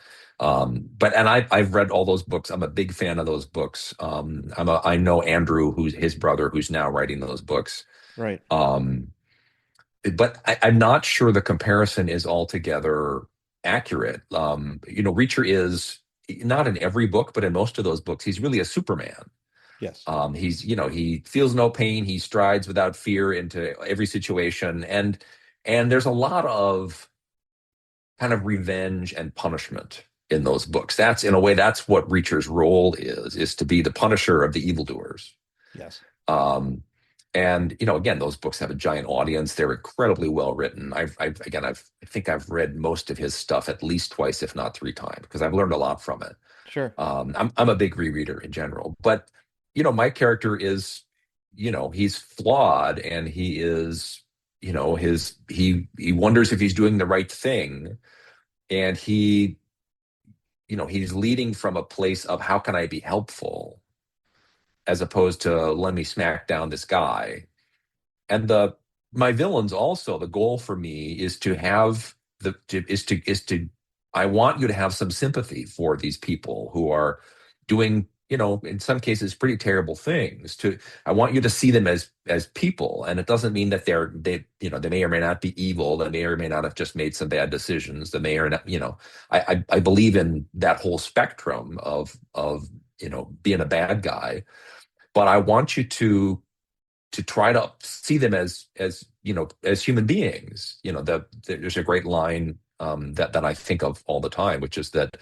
but and I've read all those books. I'm a big fan of those books. I know Andrew, who's his brother, who's now writing those books. Right. Um, but I'm not sure the comparison is altogether accurate. Reacher is not in every book, but in most of those books, he's really a Superman. Yes. He feels no pain. He strides without fear into every situation, and there's a lot of kind of revenge and punishment in those books. That's in a way that's what Reacher's role is to be the punisher of the evildoers. Yes. Um, and again, those books have a giant audience. They're incredibly well written. I think I've read most of his stuff at least twice, if not three times, because I've learned a lot from it. Sure. I'm a big rereader in general, but my character is, he's flawed, and he is, he wonders if he's doing the right thing, and he's leading from a place of how can I be helpful, as opposed to let me smack down this guy. And the my villains also, the goal for me is to have the to, is to I want you to have some sympathy for these people who are doing, in some cases pretty terrible things. I want you to see them as people, and it doesn't mean that they may or may not be evil. They may or may not have just made some bad decisions. They may or not, I believe in that whole spectrum of being a bad guy, but I want you to try to see them as human beings. There's a great line that I think of all the time, which is that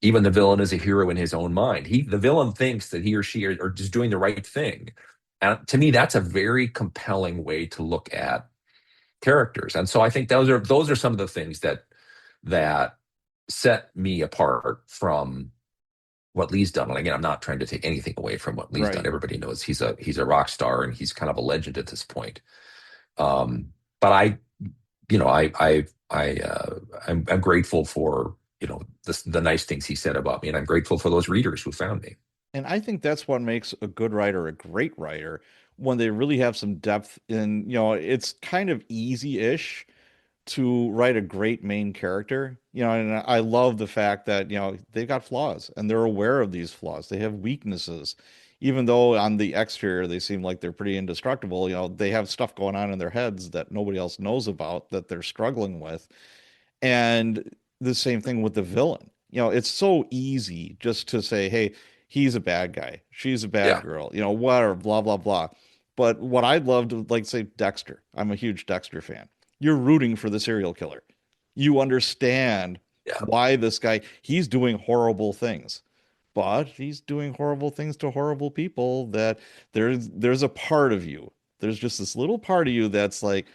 even the villain is a hero in his own mind. The villain thinks that he or she are just doing the right thing, and to me, that's a very compelling way to look at characters. And so I think those are some of the things that set me apart from what Lee's done. And again, I'm not trying to take anything away from what Lee's done. Right. Everybody knows he's a rock star, and he's kind of a legend at this point. Um, but I'm grateful for the nice things he said about me, and I'm grateful for those readers who found me. And I think that's what makes a good writer a great writer when they really have some depth in, it's kind of easy-ish to write a great main character, and I love the fact that, they've got flaws and they're aware of these flaws. They have weaknesses. Even though on the exterior they seem like they're pretty indestructible, they have stuff going on in their heads that nobody else knows about that they're struggling with. And the same thing with the villain. It's so easy just to say, hey, he's a bad guy, she's a bad Yeah, girl, whatever, blah, blah, blah. But what I'd love to, like, say, Dexter, I'm a huge Dexter fan. You're rooting for the serial killer. You understand yeah. why this guy, he's doing horrible things, but he's doing horrible things to horrible people that there's a part of you. There's just this little part of you that's like,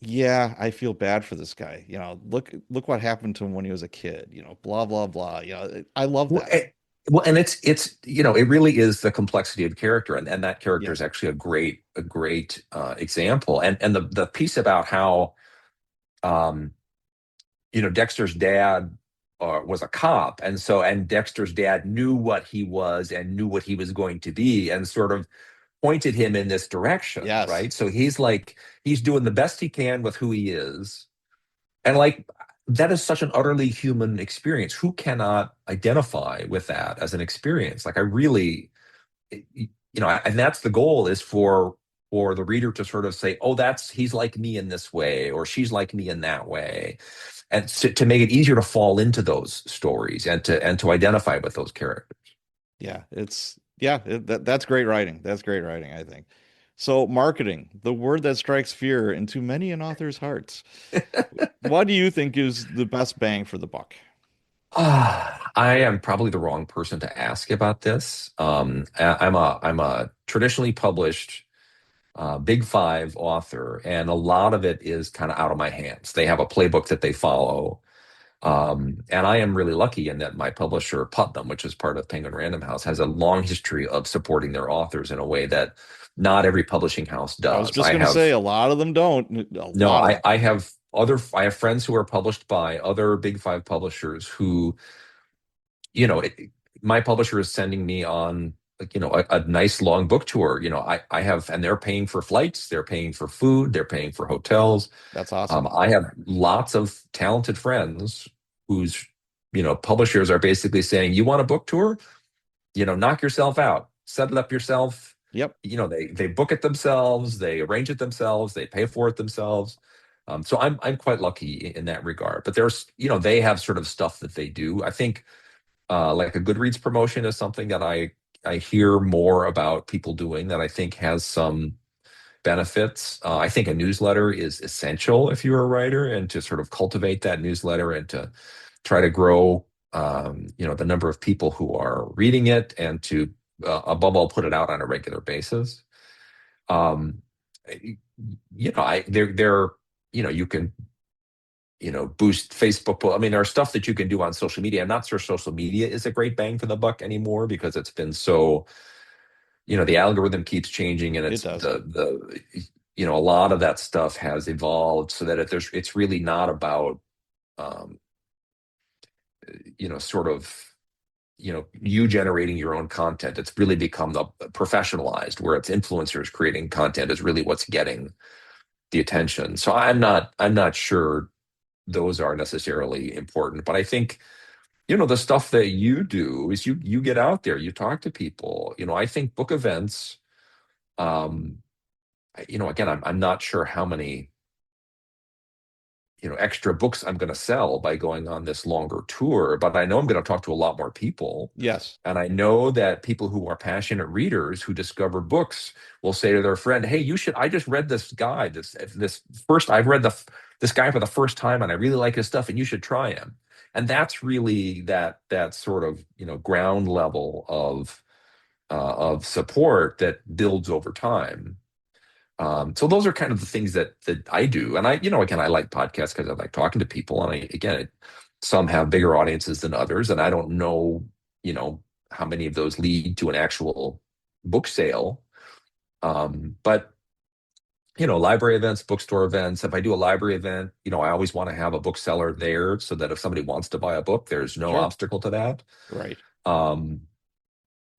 yeah, I feel bad for this guy. Look what happened to him when he was a kid, blah, blah, blah. I love Well, that. and it's it really is the complexity of character, and that character is Yes. actually a great example. And the piece about how um, Dexter's dad was a cop, and Dexter's dad knew what he was and knew what he was going to be, and sort of pointed him in this direction, Yes. right? So he's doing the best he can with who he is, and like that is such an utterly human experience. Who cannot identify with that as an experience? Like I really, and that's the goal, is for the reader to sort of say, oh, he's like me in this way, or she's like me in that way, and to make it easier to fall into those stories, and to identify with those characters. Yeah, that's great writing. That's great writing, I think. So, marketing, the word that strikes fear into many an author's hearts. What do you think is the best bang for the buck? I am probably the wrong person to ask about this. I'm a traditionally published Big Five author, and a lot of it is kind of out of my hands. They have a playbook that they follow. And I am really lucky in that my publisher, Putnam, which is part of Penguin Random House, has a long history of supporting their authors in a way that not every publishing house I was does. just I going to say have a lot of them don't. A no, lot of them. I have friends who are published by other Big Five publishers who, you know, it, my publisher is sending me on like, a nice long book tour. I have, and they're paying for flights, they're paying for food, they're paying for hotels. That's awesome. I have lots of talented friends whose, publishers are basically saying, you want a book tour? Knock yourself out, set it up yourself. Yep. They book it themselves, they arrange it themselves, they pay for it themselves. So I'm quite lucky in that regard. But there's, they have sort of stuff that they do. I think like a Goodreads promotion is something that I hear more about people doing that I think has some benefits. I think a newsletter is essential if you're a writer, and to sort of cultivate that newsletter and to try to grow, the number of people who are reading it, and to above all put it out on a regular basis. Um, you can boost Facebook. I mean, there's stuff that you can do on social media. I'm not sure social media is a great bang for the buck anymore, because it's been so, the algorithm keeps changing, and It it's does. a lot of that stuff has evolved so that it's really not about, um, sort of, you generating your own content. It's really become the professionalized, where it's influencers creating content is really what's getting the attention. So I'm not sure those are necessarily important, but I think, the stuff that you do is you get out there, you talk to people. I think book events, um, again, I'm not sure how many, extra books I'm going to sell by going on this longer tour, but I know I'm going to talk to a lot more people. Yes. And I know that people who are passionate readers who discover books will say to their friend, "Hey, I just read this guy, this first, I've read this guy for the first time, and I really like his stuff, and you should try him." And that's really that sort of, ground level of support that builds over time. So those are kind of the things that I do. And again, I like podcasts because I like talking to people. And again, some have bigger audiences than others, and I don't know, how many of those lead to an actual book sale. But library events, bookstore events. If I do a library event, I always want to have a bookseller there, so that if somebody wants to buy a book, there's no Sure. obstacle to that. Right. Um,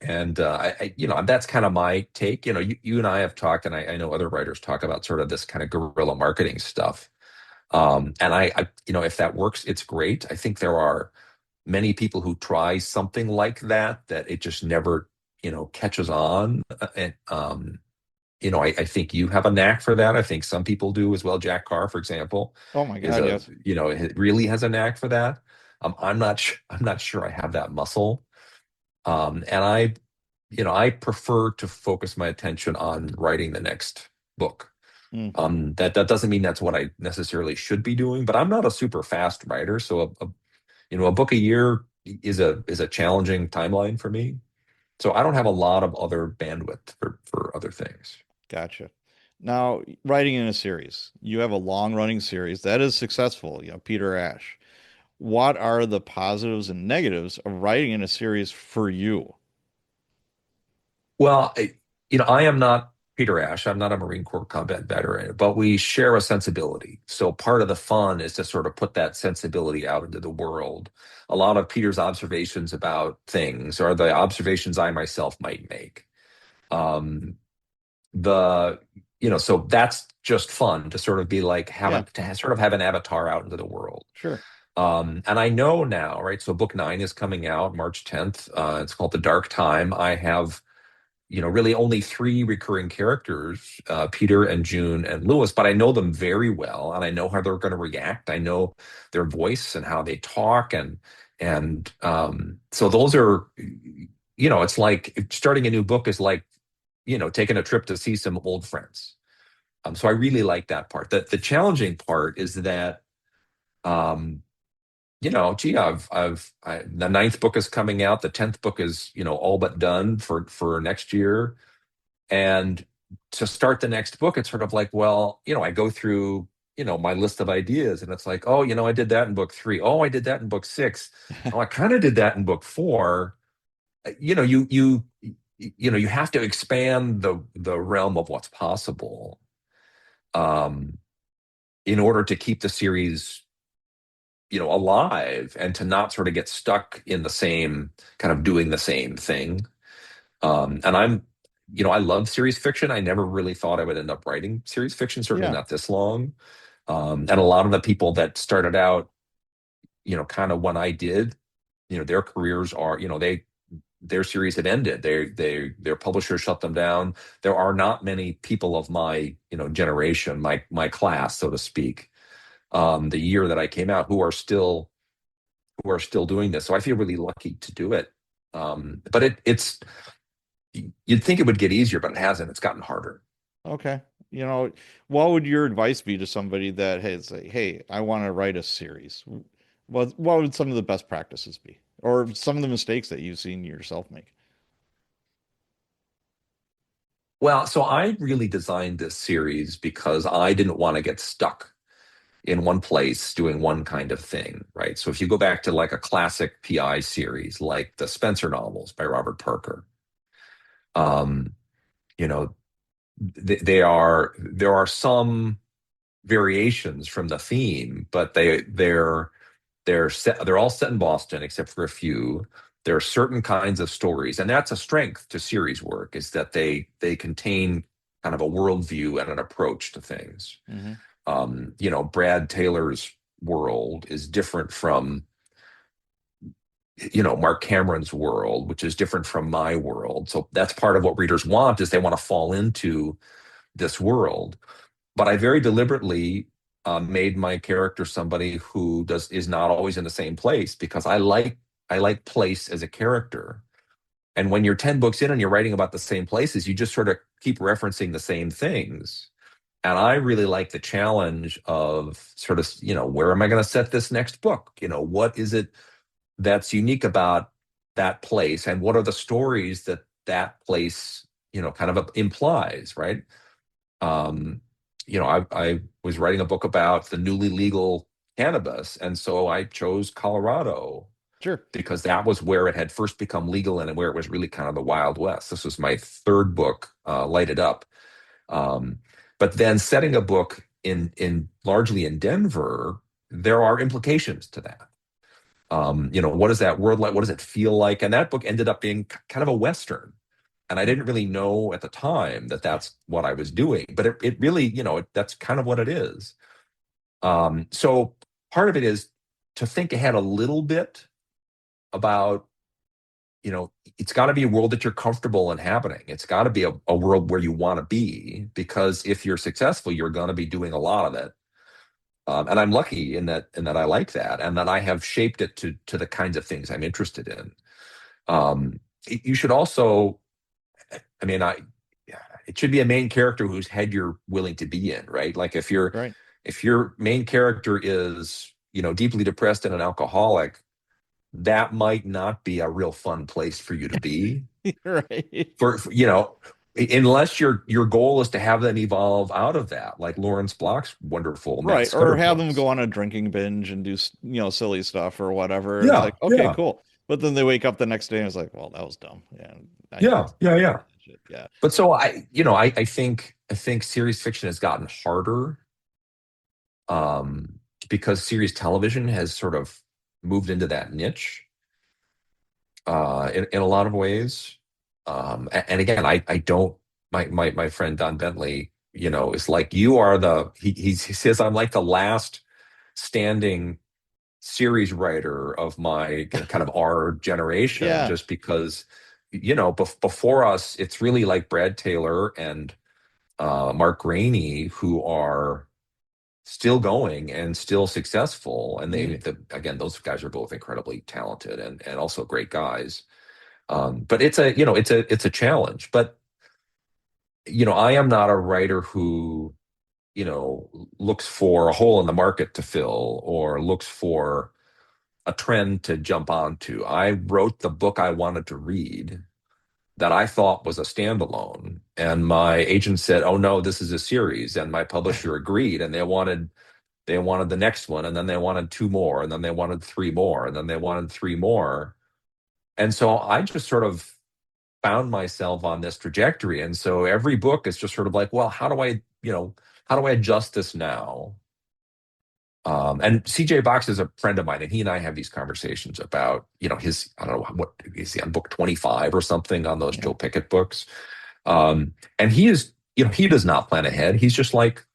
and that's kind of my take. You and I have talked, and I know other writers talk about sort of this kind of guerrilla marketing stuff. And if that works, it's great. I think there are many people who try something like that it just never, catches on. And I think you have a knack for that. I think some people do as well. Jack Carr, for example, Oh my is God, yes. really has a knack for that. I'm not sure I have that muscle. And I prefer to focus my attention on writing the next book. Mm. That doesn't mean that's what I necessarily should be doing, but I'm not a super fast writer, so a book a year is a challenging timeline for me. So I don't have a lot of other bandwidth for other things. Gotcha. Now, writing in a series, you have a long running series that is successful, Peter Ash. What are the positives and negatives of writing in a series for you? Well, I am not Peter Ash. I'm not a Marine Corps combat veteran, but we share a sensibility. So part of the fun is to sort of put that sensibility out into the world. A lot of Peter's observations about things are the observations I myself might make. Um, the so that's just fun to sort of be like Yeah, sort of have an avatar out into the world. sure. And I know now, right? So book 9 is coming out March 10th. It's called The Dark Time. I have really only 3 recurring characters, Peter and June and Lewis, but I know them very well, and I know how they're going to react. I know their voice and how they talk, and so those are, it's like starting a new book is like, taking a trip to see some old friends. So I really like that part. The challenging part is that, um, gee, the 9th book is coming out. The 10th book is, all but done for next year. And to start the next book, it's sort of like, well, I go through, my list of ideas, and it's like, oh, I did that in book 3. Oh, I did that in book 6. Oh, I kind of did that in book 4. You have to expand the realm of what's possible, um, in order to keep the series, alive, and to not sort of get stuck in the same kind of doing the same thing. And I love series fiction. I never really thought I would end up writing series fiction, certainly Yeah. not this long. And a lot of the people that started out, kind of when I did, their careers are, their series have ended. Their publishers shut them down. There are not many people of my, generation, my class, so to speak, the year that I came out, who are still doing this. So I feel really lucky to do it. But it's you'd think it would get easier, but it hasn't. It's gotten harder. Okay. You know, what would your advice be to somebody that has like, hey, I want to write a series? What would some of the best practices be? Or some of the mistakes that you've seen yourself make? Well, so I really designed this series because I didn't want to get stuck in one place doing one kind of thing, right? So if you go back to like a classic PI series, like the Spencer novels by Robert Parker, um, you know, there are some variations from the theme, but they're all set in Boston except for a few. There are certain kinds of stories, and that's a strength to series work, is that they contain kind of a worldview and an approach to things. Hmm. Brad Taylor's world is different from, Mark Cameron's world, which is different from my world. So that's part of what readers want, is they want to fall into this world. But I very deliberately made my character somebody who is not always in the same place, because I like place as a character. And when you're 10 books in and you're writing about the same places, you just sort of keep referencing the same things. And I really like the challenge of sort of, where am I going to set this next book? What is it that's unique about that place? And what are the stories that that place, kind of implies, right? Um, I was writing a book about the newly legal cannabis. And so I chose Colorado Sure. because that was where it had first become legal and where it was really kind of the Wild West. This was my third book, Light It Up. Um, but then setting a book in largely in Denver, there are implications to that. What is that world like? What does it feel like? And that book ended up being kind of a Western. And I didn't really know at the time that that's what I was doing, but it really, that's kind of what it is. So part of it is to think ahead a little bit about, it's got to be a world that you're comfortable inhabiting. It's got to be a world where you want to be, because if you're successful, you're going to be doing a lot of it. And I'm lucky in that I like that, and that I have shaped it to the kinds of things I'm interested in. You should also, I mean, it should be a main character whose head you're willing to be in, right? Like Right. if your main character is, deeply depressed and an alcoholic, that might not be a real fun place for you to be. Right. Unless your goal is to have them evolve out of that, like Lawrence Block's wonderful Matt Right. Or Scudder have them books. go on a drinking binge and do, silly stuff or whatever. It's Yeah, like, okay, yeah, cool. But then they wake up the next day and it's like, well, that was dumb. Yeah. I need to yeah, yeah, stop yeah. doing that shit. Yeah. But so I think series fiction has gotten harder, um, because series television has sort of moved into that niche, in a lot of ways. And again, I don't. My friend Don Bentley, is like, you are he says I'm like the last standing series writer of my kind of our generation, Yeah. just because, before us, it's really like Brad Taylor and Mark Rainey, who are still going and still successful. And Hmm. again, those guys are both incredibly talented and also great guys. But it's a challenge. But I am not a writer who, you know, looks for a hole in the market to fill, or looks for a trend to jump onto. I wrote the book I wanted to read, that I thought was a standalone. And my agent said, "Oh no, this is a series." And my publisher agreed, and they wanted the next one, and then they wanted two more, and then they wanted three more, and then they wanted three more. And so I just sort of found myself on this trajectory. And so every book is just sort of like, well, how do I adjust this now? And CJ Box is a friend of mine, and he and I have these conversations about, his, I don't know, what is he on book 25 or something on those Yeah. Joe Pickett books. And he is, he does not plan ahead. He's just like,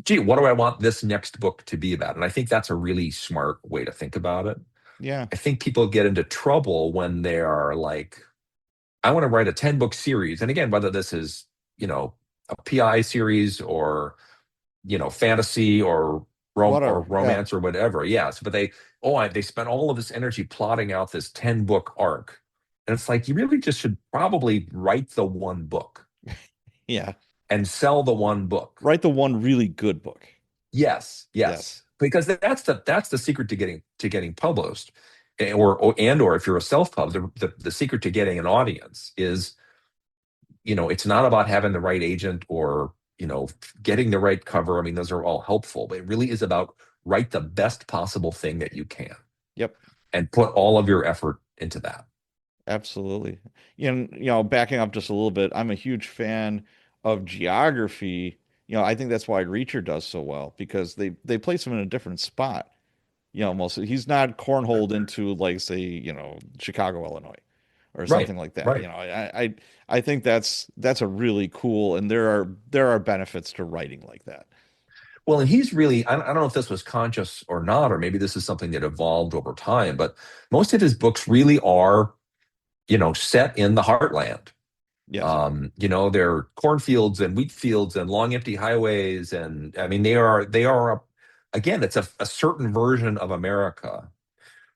gee, what do I want this next book to be about? And I think that's a really smart way to think about it. Yeah. I think people get into trouble when they are like, I want to write a 10-book series. And again, whether this is, a PI series or, fantasy or Whatever. Yeah. romance or whatever. Yes. But they spent all of this energy plotting out this 10-book arc. And it's like, you really just should probably write the one book Yeah. and sell the one book. Write the one really good book. Yes, Yes. yes, because that's the secret to getting published, or if you're a self-pub, the secret to getting an audience is, it's not about having the right agent or getting the right cover. I mean, those are all helpful, but it really is about write the best possible thing that you can Yep. and put all of your effort into that. Absolutely. And, backing up just a little bit, I'm a huge fan of geography. I think that's why Reacher does so well because they place him in a different spot. Most he's not cornholed into like say, Chicago, Illinois or Right, something like that. right. I think that's a really cool and there are benefits to writing like that. Well, and he's really, I don't know if this was conscious or not, or maybe this is something that evolved over time, but most of his books really are, set in the heartland. Yes. They're cornfields and wheat fields and long empty highways. And I mean, they are, again, it's a certain version of America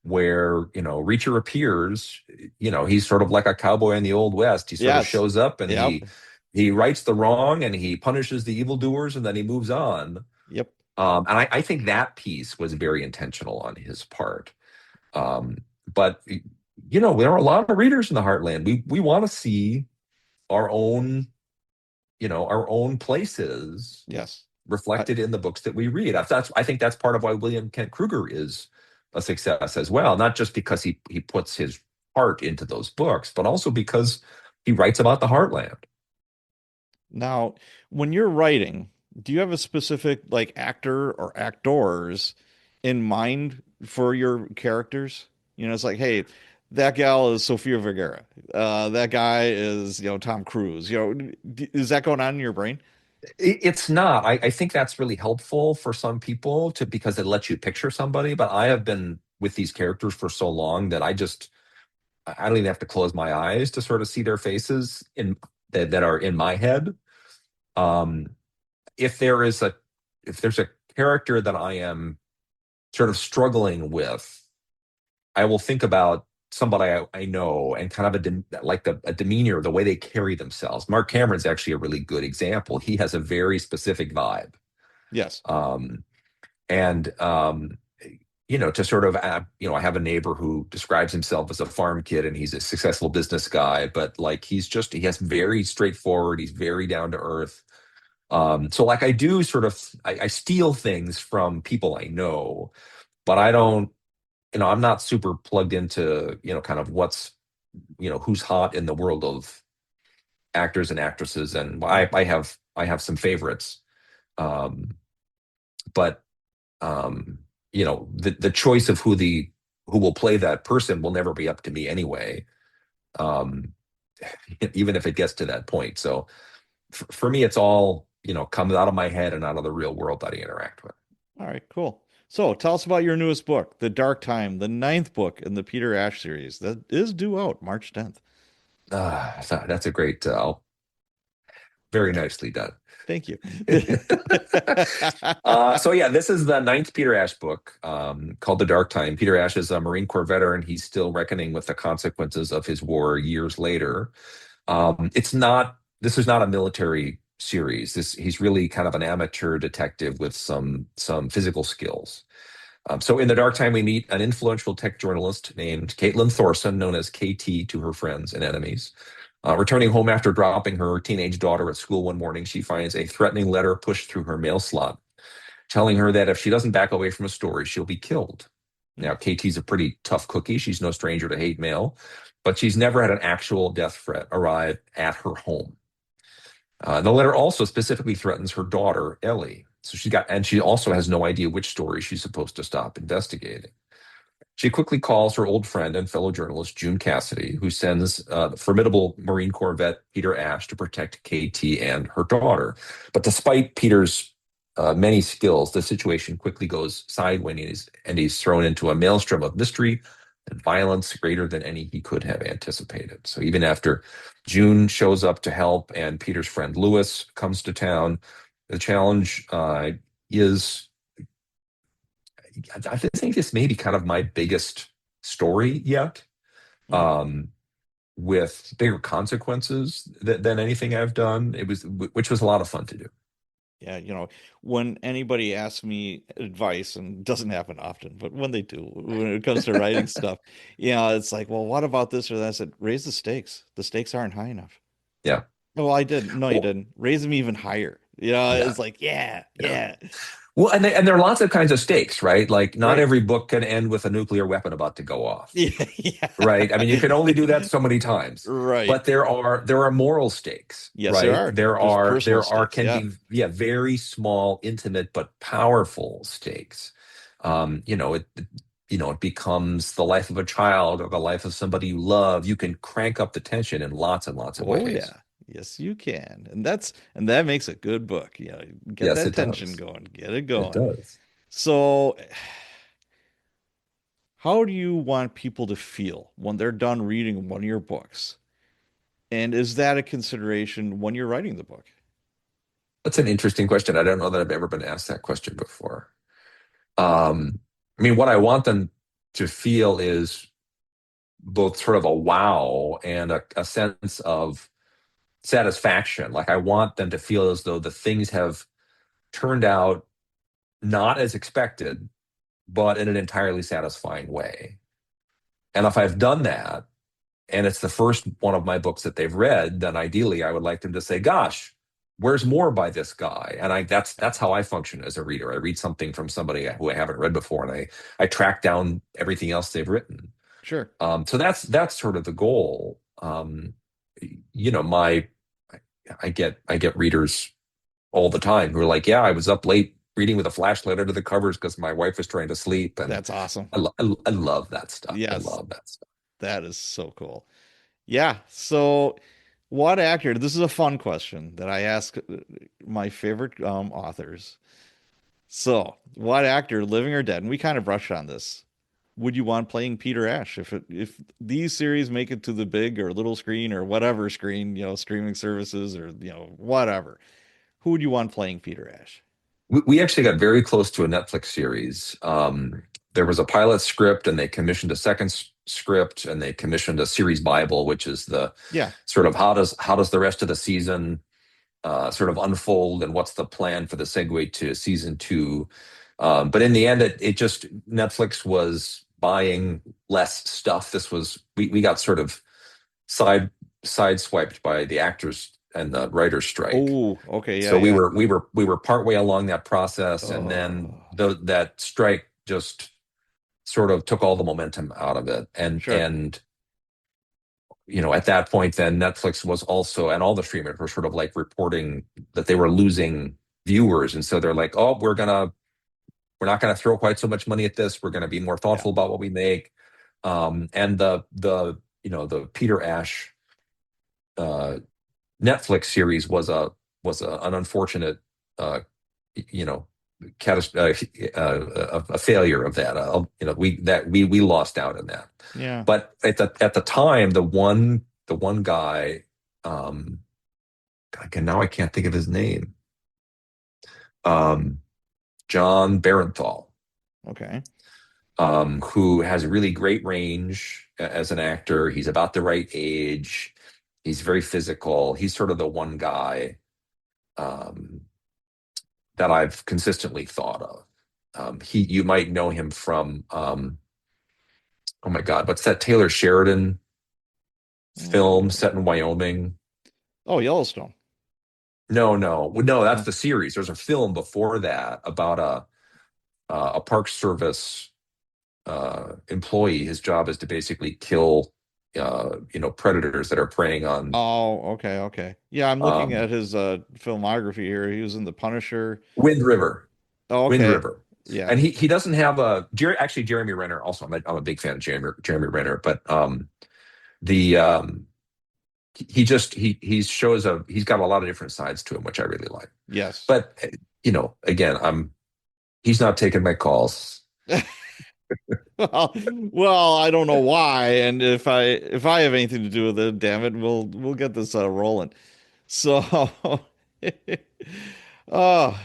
where, Reacher appears, he's sort of like a cowboy in the Old West. He sort of Yes. shows up and Yep. he rights the wrong and he punishes the evildoers and then he moves on. Yep. And I think that piece was very intentional on his part. But there are a lot of readers in the heartland. We want to see our own, our own places Yes. I, reflected in the books that we read. I think that's part of why William Kent Kruger is a success as well. Not just because he puts his heart into those books, but also because he writes about the heartland. Now, when you're writing, do you have a specific like actor or actors in mind for your characters? It's like, hey, that gal is Sofia Vergara. That guy is, Tom Cruise. Is that going on in your brain? It's not. I think that's really helpful for some people because it lets you picture somebody. But I have been with these characters for so long that I don't even have to close my eyes to sort of see their faces that are in my head. Um, if there is a if there's a character that I am sort of struggling with, I will think about somebody I know and kind of a demeanor, the way they carry themselves. Mark Cameron's actually a really good example. He has a very specific vibe. Yes. Um, and to sort of, I have a neighbor who describes himself as a farm kid and he's a successful business guy, but like he has very straightforward, he's very down to earth. So like I do sort of, I steal things from people I know, but I don't, I'm not super plugged into, kind of who's hot in the world of actors and actresses. And I have some favorites. Um, but the choice of who will play that person will never be up to me anyway. Um, even if it gets to that point. So for me, it's all, comes out of my head and out of the real world that I interact with. All right, cool. So tell us about your newest book, The Dark Time, the ninth book in the Peter Ash series that is due out March 10th. That's a great, very nicely done. Thank you. So yeah, this is the ninth Peter Ash book, called The Dark Time. Peter Ash is a Marine Corps veteran. He's still reckoning with the consequences of his war years later. This is not a military series. He's really kind of an amateur detective with some physical skills. So in The Dark Time, we meet an influential tech journalist named Caitlin Thorson, known as KT to her friends and enemies. Returning home after dropping her teenage daughter at school one morning, she finds a threatening letter pushed through her mail slot, telling her that if she doesn't back away from a story, she'll be killed. Now, KT's a pretty tough cookie. She's no stranger to hate mail, but she's never had an actual death threat arrive at her home. The letter also specifically threatens her daughter, Ellie. So and she also has no idea which story she's supposed to stop investigating. She quickly calls her old friend and fellow journalist June Cassidy, who sends the formidable Marine Corps vet Peter Ash to protect KT and her daughter. But despite Peter's many skills, the situation quickly goes sideways, and he's thrown into a maelstrom of mystery and violence greater than any he could have anticipated. So even after June shows up to help and Peter's friend Lewis comes to town, the challenge is I think this may be kind of my biggest story yet, Mm. um, with bigger consequences than anything I've done. Which was a lot of fun to do. Yeah, when anybody asks me advice, and it doesn't happen often, but when they do, when it comes to writing stuff, it's like, well, what about this or that? I said, raise the stakes. The stakes aren't high enough. Yeah. Oh, I didn't. No, you Well, didn't. Raise them even higher. yeah. It's like, yeah, Yeah. yeah. Well, and there are lots of kinds of stakes, right? Like not Right. every book can end with a nuclear weapon about to go off, Yeah, right? I mean, you yeah. can only do that so many times. Right. But there are moral stakes, Yes, there right? are. There's personal There are stakes. can Yeah. be very small, intimate but powerful stakes. Um, you know, it it becomes the life of a child or the life of somebody you love. You can crank up the tension in lots and lots of Oh ways. yeah. Yes, you can. And that makes a good book. Get Yes, that it tension does. going. Get it It going. does. So, how do you want people to feel when they're done reading one of your books? And is that a consideration when you're writing the book? That's an interesting question. I don't know that I've ever been asked that question before. Um, I mean, what I want them to feel is both sort of a wow and a sense of satisfaction. Like I want them to feel as though the things have turned out not as expected, but in an entirely satisfying way. And if I've done that, and it's the first one of my books that they've read, then ideally I would like them to say, "Gosh, where's more by this guy?" And that's how I function as a reader. I read something from somebody who I haven't read before, and I track down everything else they've written. Sure. So that's sort of the goal. My I get readers all the time who are like, "Yeah, I was up late reading with a flashlight under the covers because my wife was trying to sleep," and That's awesome. I love that stuff. I Yes, love that stuff. that is so cool. Yeah. So, what actor? This is a fun question that I ask my favorite authors. So, what actor, living or dead, and we kind of brushed on this, would you want playing Peter Ash if these series make it to the big or little screen or whatever screen, streaming services or whatever? Who would you want playing Peter Ash? We actually got very close to a Netflix series. There was a pilot script, and they commissioned a second script, and they commissioned a series Bible, which is the Yeah, sort of how does the rest of the season sort of unfold, and what's the plan for the segue to season two. But in the end, it just Netflix was buying less stuff. We got sort of side sideswiped by the actors and the writers strike. oh, okay, yeah, So we yeah. were we were we were partway along that process, and then Oh, that strike just sort of took all the momentum out of it. sure. At that point, then Netflix was also, and all the streamers were sort of like reporting that they were losing viewers, and so they're like, "Oh, we're not gonna throw quite so much money at this. We're gonna be more Yeah. thoughtful about what we make." And the Peter Ash uh, Netflix series an unfortunate uh, you know a failure of that. We lost out on that. Yeah. But at the time, the one guy, um, now I can't think of his name, um, John Barenthal, Okay. who has a really great range as an actor. He's about the right age. He's very physical. He's sort of the one guy um, that I've consistently thought of. You might know him from oh my God, what's that Taylor Sheridan film Mm. set in Wyoming? Oh, Yellowstone. No, no, no, that's No. the series. There's a film before that about a Park Service employee. His job is to basically kill predators that are preying on Oh, okay, okay. Yeah, I'm looking um, at his filmography here. He was in The Punisher. Wind River. Oh, Wind okay. River. Yeah. And he doesn't have actually Jeremy Renner also. I'm a big fan of Jeremy Renner, but the he just he shows he's got a lot of different sides to him, which I really like. Yes. But again, he's not taking my calls. Well, I don't know why, and if I have anything to do with it, damn it, we'll get this rolling. So,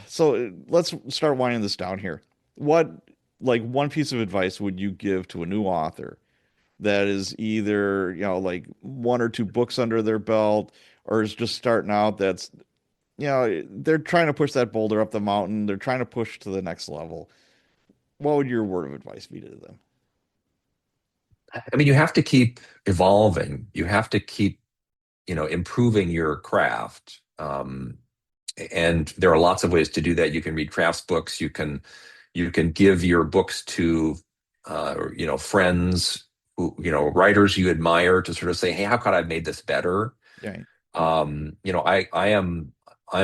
so let's start winding this down here. What, like, one piece of advice would you give to a new author that is either, like one or two books under their belt, or is just starting out, that's, they're trying to push that boulder up the mountain, they're trying to push to the next level. What would your word of advice be to them? I mean, you have to keep evolving. You have to keep, improving your craft. And there are lots of ways to do that. You can read crafts books. You can give your books to, friends writers you admire to sort of say, hey, how could I have made this better? Yeah, I'm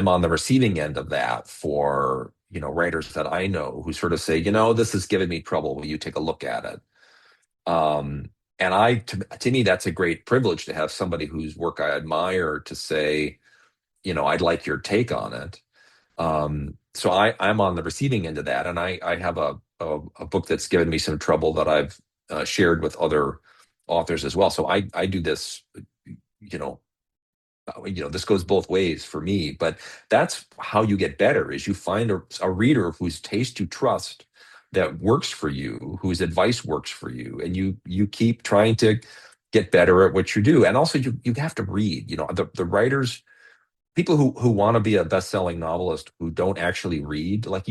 on the receiving end of that for, writers that I know who sort of say, this is giving me trouble. Will you take a look at it? Um, and to me, that's a great privilege to have somebody whose work I admire to say, I'd like your take on it. So I'm on the receiving end of that, and I have a book that's given me some trouble that I've shared with other authors as well. So I do this, you know, this goes both ways for me, but that's how you get better is you find a reader whose taste you trust that works for you, whose advice works for you, and you keep trying to get better at what you do. And also you have to read, the writers, people who want to be a best-selling novelist who don't actually read, like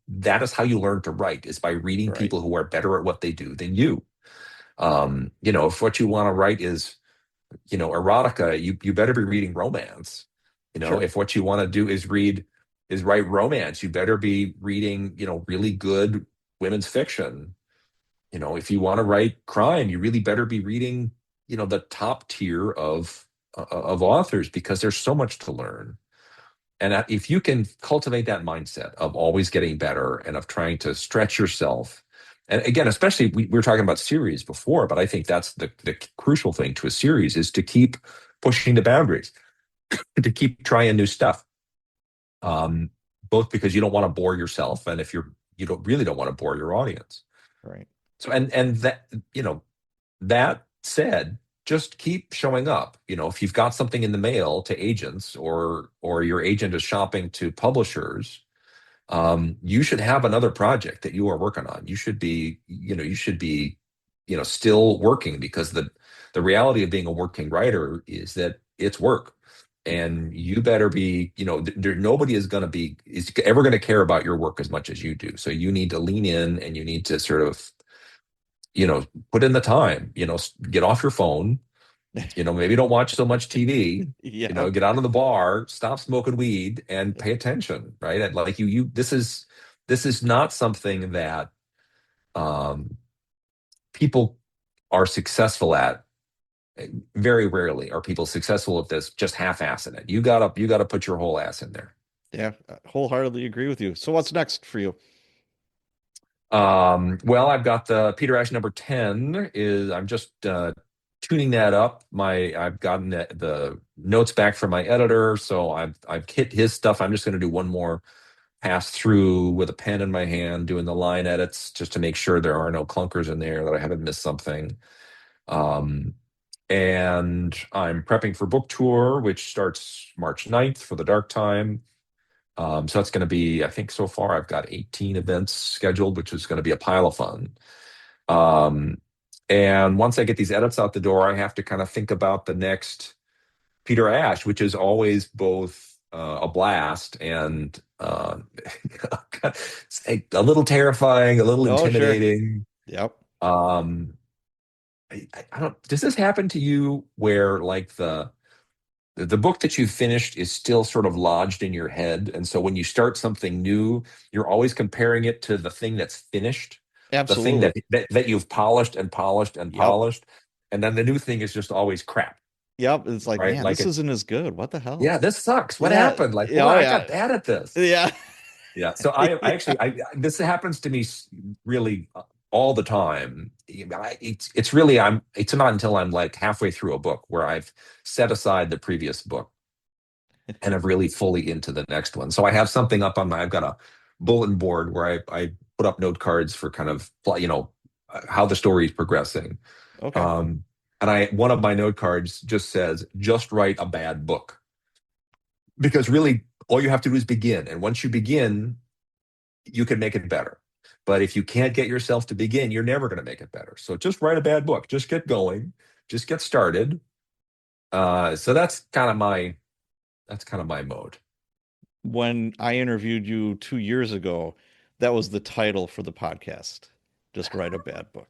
that is how you learn to write, is by reading right. people who are better at what they do than you. If what you want to write is erotica, you better be reading romance. Sure. If what you want to do is write romance, you better be reading, really good women's fiction. If you want to write crime, you really better be reading, the top tier of authors, because there's so much to learn. And if you can cultivate that mindset of always getting better and of trying to stretch yourself, and again, especially we were talking about series before, but I think that's the crucial thing to a series is to keep pushing the boundaries, to keep trying new stuff. Um, Both because you don't want to bore yourself, and if you don't want to bore your audience. Right. So and that that said, just keep showing up. If you've got something in the mail to agents, or your agent is shopping to publishers, you should have another project that you are working on. You should be still working, because the reality of being a working writer is that it's work. And you better be, nobody is ever going to care about your work as much as you do. So you need to lean in, and you need to sort of, put in the time, get off your phone, maybe don't watch so much TV, Yeah. get out of the bar, stop smoking weed, and pay attention, right? And like this is not something that um, people are successful at. Very rarely are people successful at this just half-assing it. You gotta put your whole ass in there. Yeah. I wholeheartedly agree with you. So what's next for you? Well, I've got the Peter Ash number 10 is I'm just tuning that up. I've gotten the notes back from my editor, so I've hit his stuff. I'm just going to do one more pass through with a pen in my hand, doing the line edits just to make sure there are no clunkers in there, that I haven't missed something. Um, and I'm prepping for book tour, which starts March 9th for the Dark Time. So that's going to be, I think so far I've got 18 events scheduled, which is going to be a pile of fun. Um, and once I get these edits out the door, I have to kind of think about the next Peter Ash, which is always both a blast and a little terrifying, a little Oh, sure. intimidating. Yep. Um, I don't, does this happen to you where like the book that you finished is still sort of lodged in your head. And so when you start something new, you're always comparing it to the thing that's finished, the thing Absolutely. that you've polished and polished and Yep. polished. and then the new thing is just always crap, Yep. It's like, right? man, Like this it, isn't as good. What the hell? yeah, this sucks. What Yeah. happened? Like, boy, Oh I yeah. got bad at this. Yeah. Yeah. So I actually, this happens to me really all the time. It's really, it's not until I'm like halfway through a book where I've set aside the previous book and I'm really fully into the next one. So I have something up on I've got a bulletin board where I put up note cards for kind of, how the story is progressing. Okay. Um, and one of my note cards just says, just write a bad book. Because really, all you have to do is begin. And once you begin, you can make it better. But if you can't get yourself to begin, you're never going to make it better. So just write a bad book. Just get going. Just get started. So that's kind of my mode. When I interviewed you 2 years ago, that was the title for the podcast. Just write a bad book.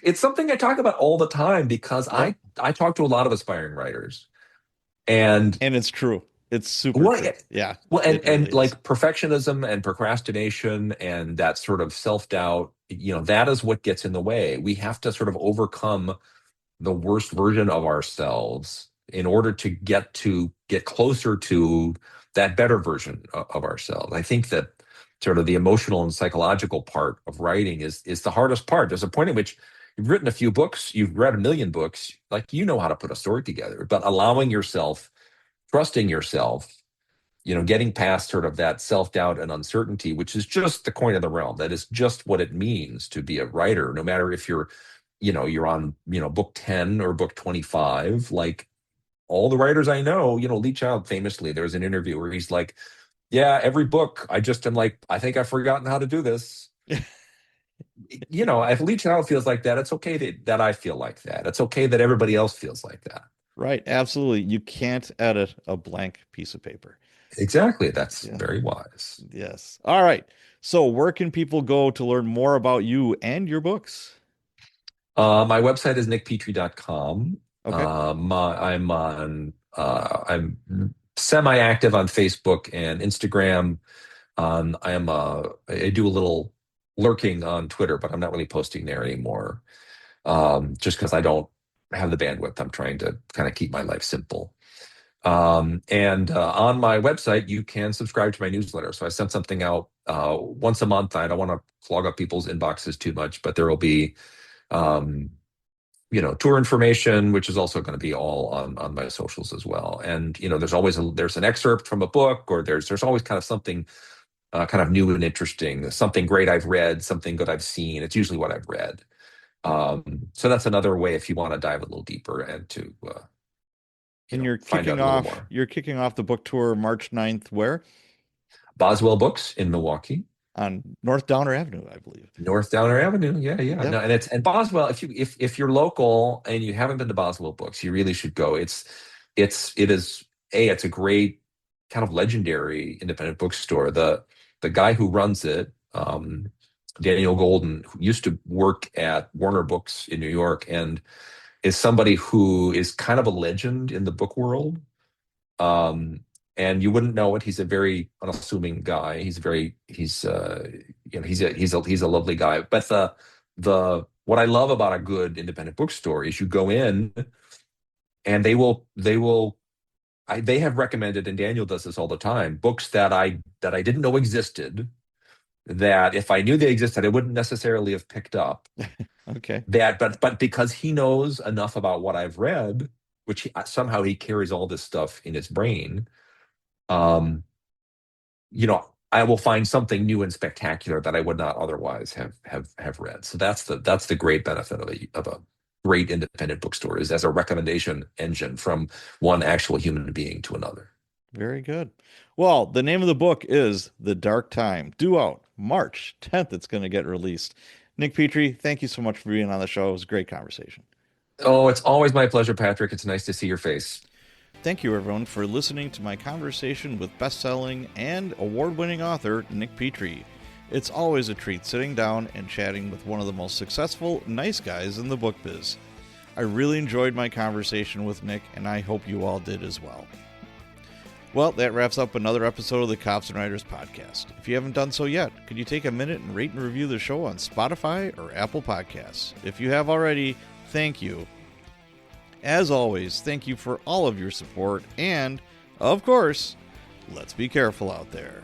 It's something I talk about all the time because Yep. I talk to a lot of aspiring writers, and And it's true. It's super what true. Yeah, well, it and really is. like perfectionism and procrastination and that sort of self-doubt, that is what gets in the way. We have to sort of overcome the worst version of ourselves in order to get closer to that better version of ourselves. I think that sort of the emotional and psychological part of writing is the hardest part. There's a point at which you've written a few books, you've read a million books, like you know how to put a story together, but allowing yourself, trusting yourself, getting past sort of that self-doubt and uncertainty, which is just the coin of the realm. That is just what it means to be a writer, no matter if you're on, book 10 or book 25. Like all the writers I know, Lee Child famously, there was an interview where he's like, yeah, every book, I just am like, I think I've forgotten how to do this. If Lee Child feels like that, it's okay that I feel like that. It's okay that everybody else feels like that. Right. Absolutely. You can't edit a blank piece of paper. Exactly. That's Yeah. very wise. Yes. All right. So where can people go to learn more about you and your books? My website is nickpetrie.com. Okay. I'm semi-active on Facebook and Instagram. I do a little lurking on Twitter, but I'm not really posting there anymore. Just because I don't have the bandwidth. I'm trying to kind of keep my life simple. And on my website, you can subscribe to my newsletter. So I send something out once a month. I don't want to clog up people's inboxes too much, but there will be um, tour information, which is also going to be all on my socials as well. And there's an excerpt from a book, or there's always kind of something kind of new and interesting, something great I've read, something good I've seen. It's usually what I've read. So that's another way if you want to dive a little deeper and to And you're find out kicking a little off more. you're kicking off the book tour March 9th where? Boswell Books in Milwaukee. On North Downer Avenue, I believe. North Downer Avenue. Yeah, yeah. Yep. No, and Boswell, if you're local and you haven't been to Boswell Books, you really should go. It's a great kind of legendary independent bookstore. The guy who runs it, Daniel Golden, who used to work at Warner Books in New York and is somebody who is kind of a legend in the book world. And you wouldn't know it. He's a very unassuming guy. He's a lovely guy. But the what I love about a good independent bookstore is you go in and they have recommended, and Daniel does this all the time, books that I didn't know existed, that if I knew they existed, I wouldn't necessarily have picked up. Okay. But because he knows enough about what I've read, which somehow he carries all this stuff in his brain, um, I will find something new and spectacular that I would not otherwise have read. So that's the great benefit of a great independent bookstore, is as a recommendation engine from one actual human being to another. Very good. Well, the name of the book is The Dark Time, due out March 10th. It's going to get released. Nick Petrie, thank you so much for being on the show. It was a great conversation. Oh, it's always my pleasure, Patrick. It's nice to see your face. Thank you, everyone, for listening to my conversation with best-selling and award-winning author Nick Petrie. It's always a treat sitting down and chatting with one of the most successful, nice guys in the book biz. I really enjoyed my conversation with Nick, and I hope you all did as well. Well, that wraps up another episode of the Cops and Writers podcast. If you haven't done so yet, could you take a minute and rate and review the show on Spotify or Apple Podcasts? If you have already, thank you. As always, thank you for all of your support, and, of course, let's be careful out there.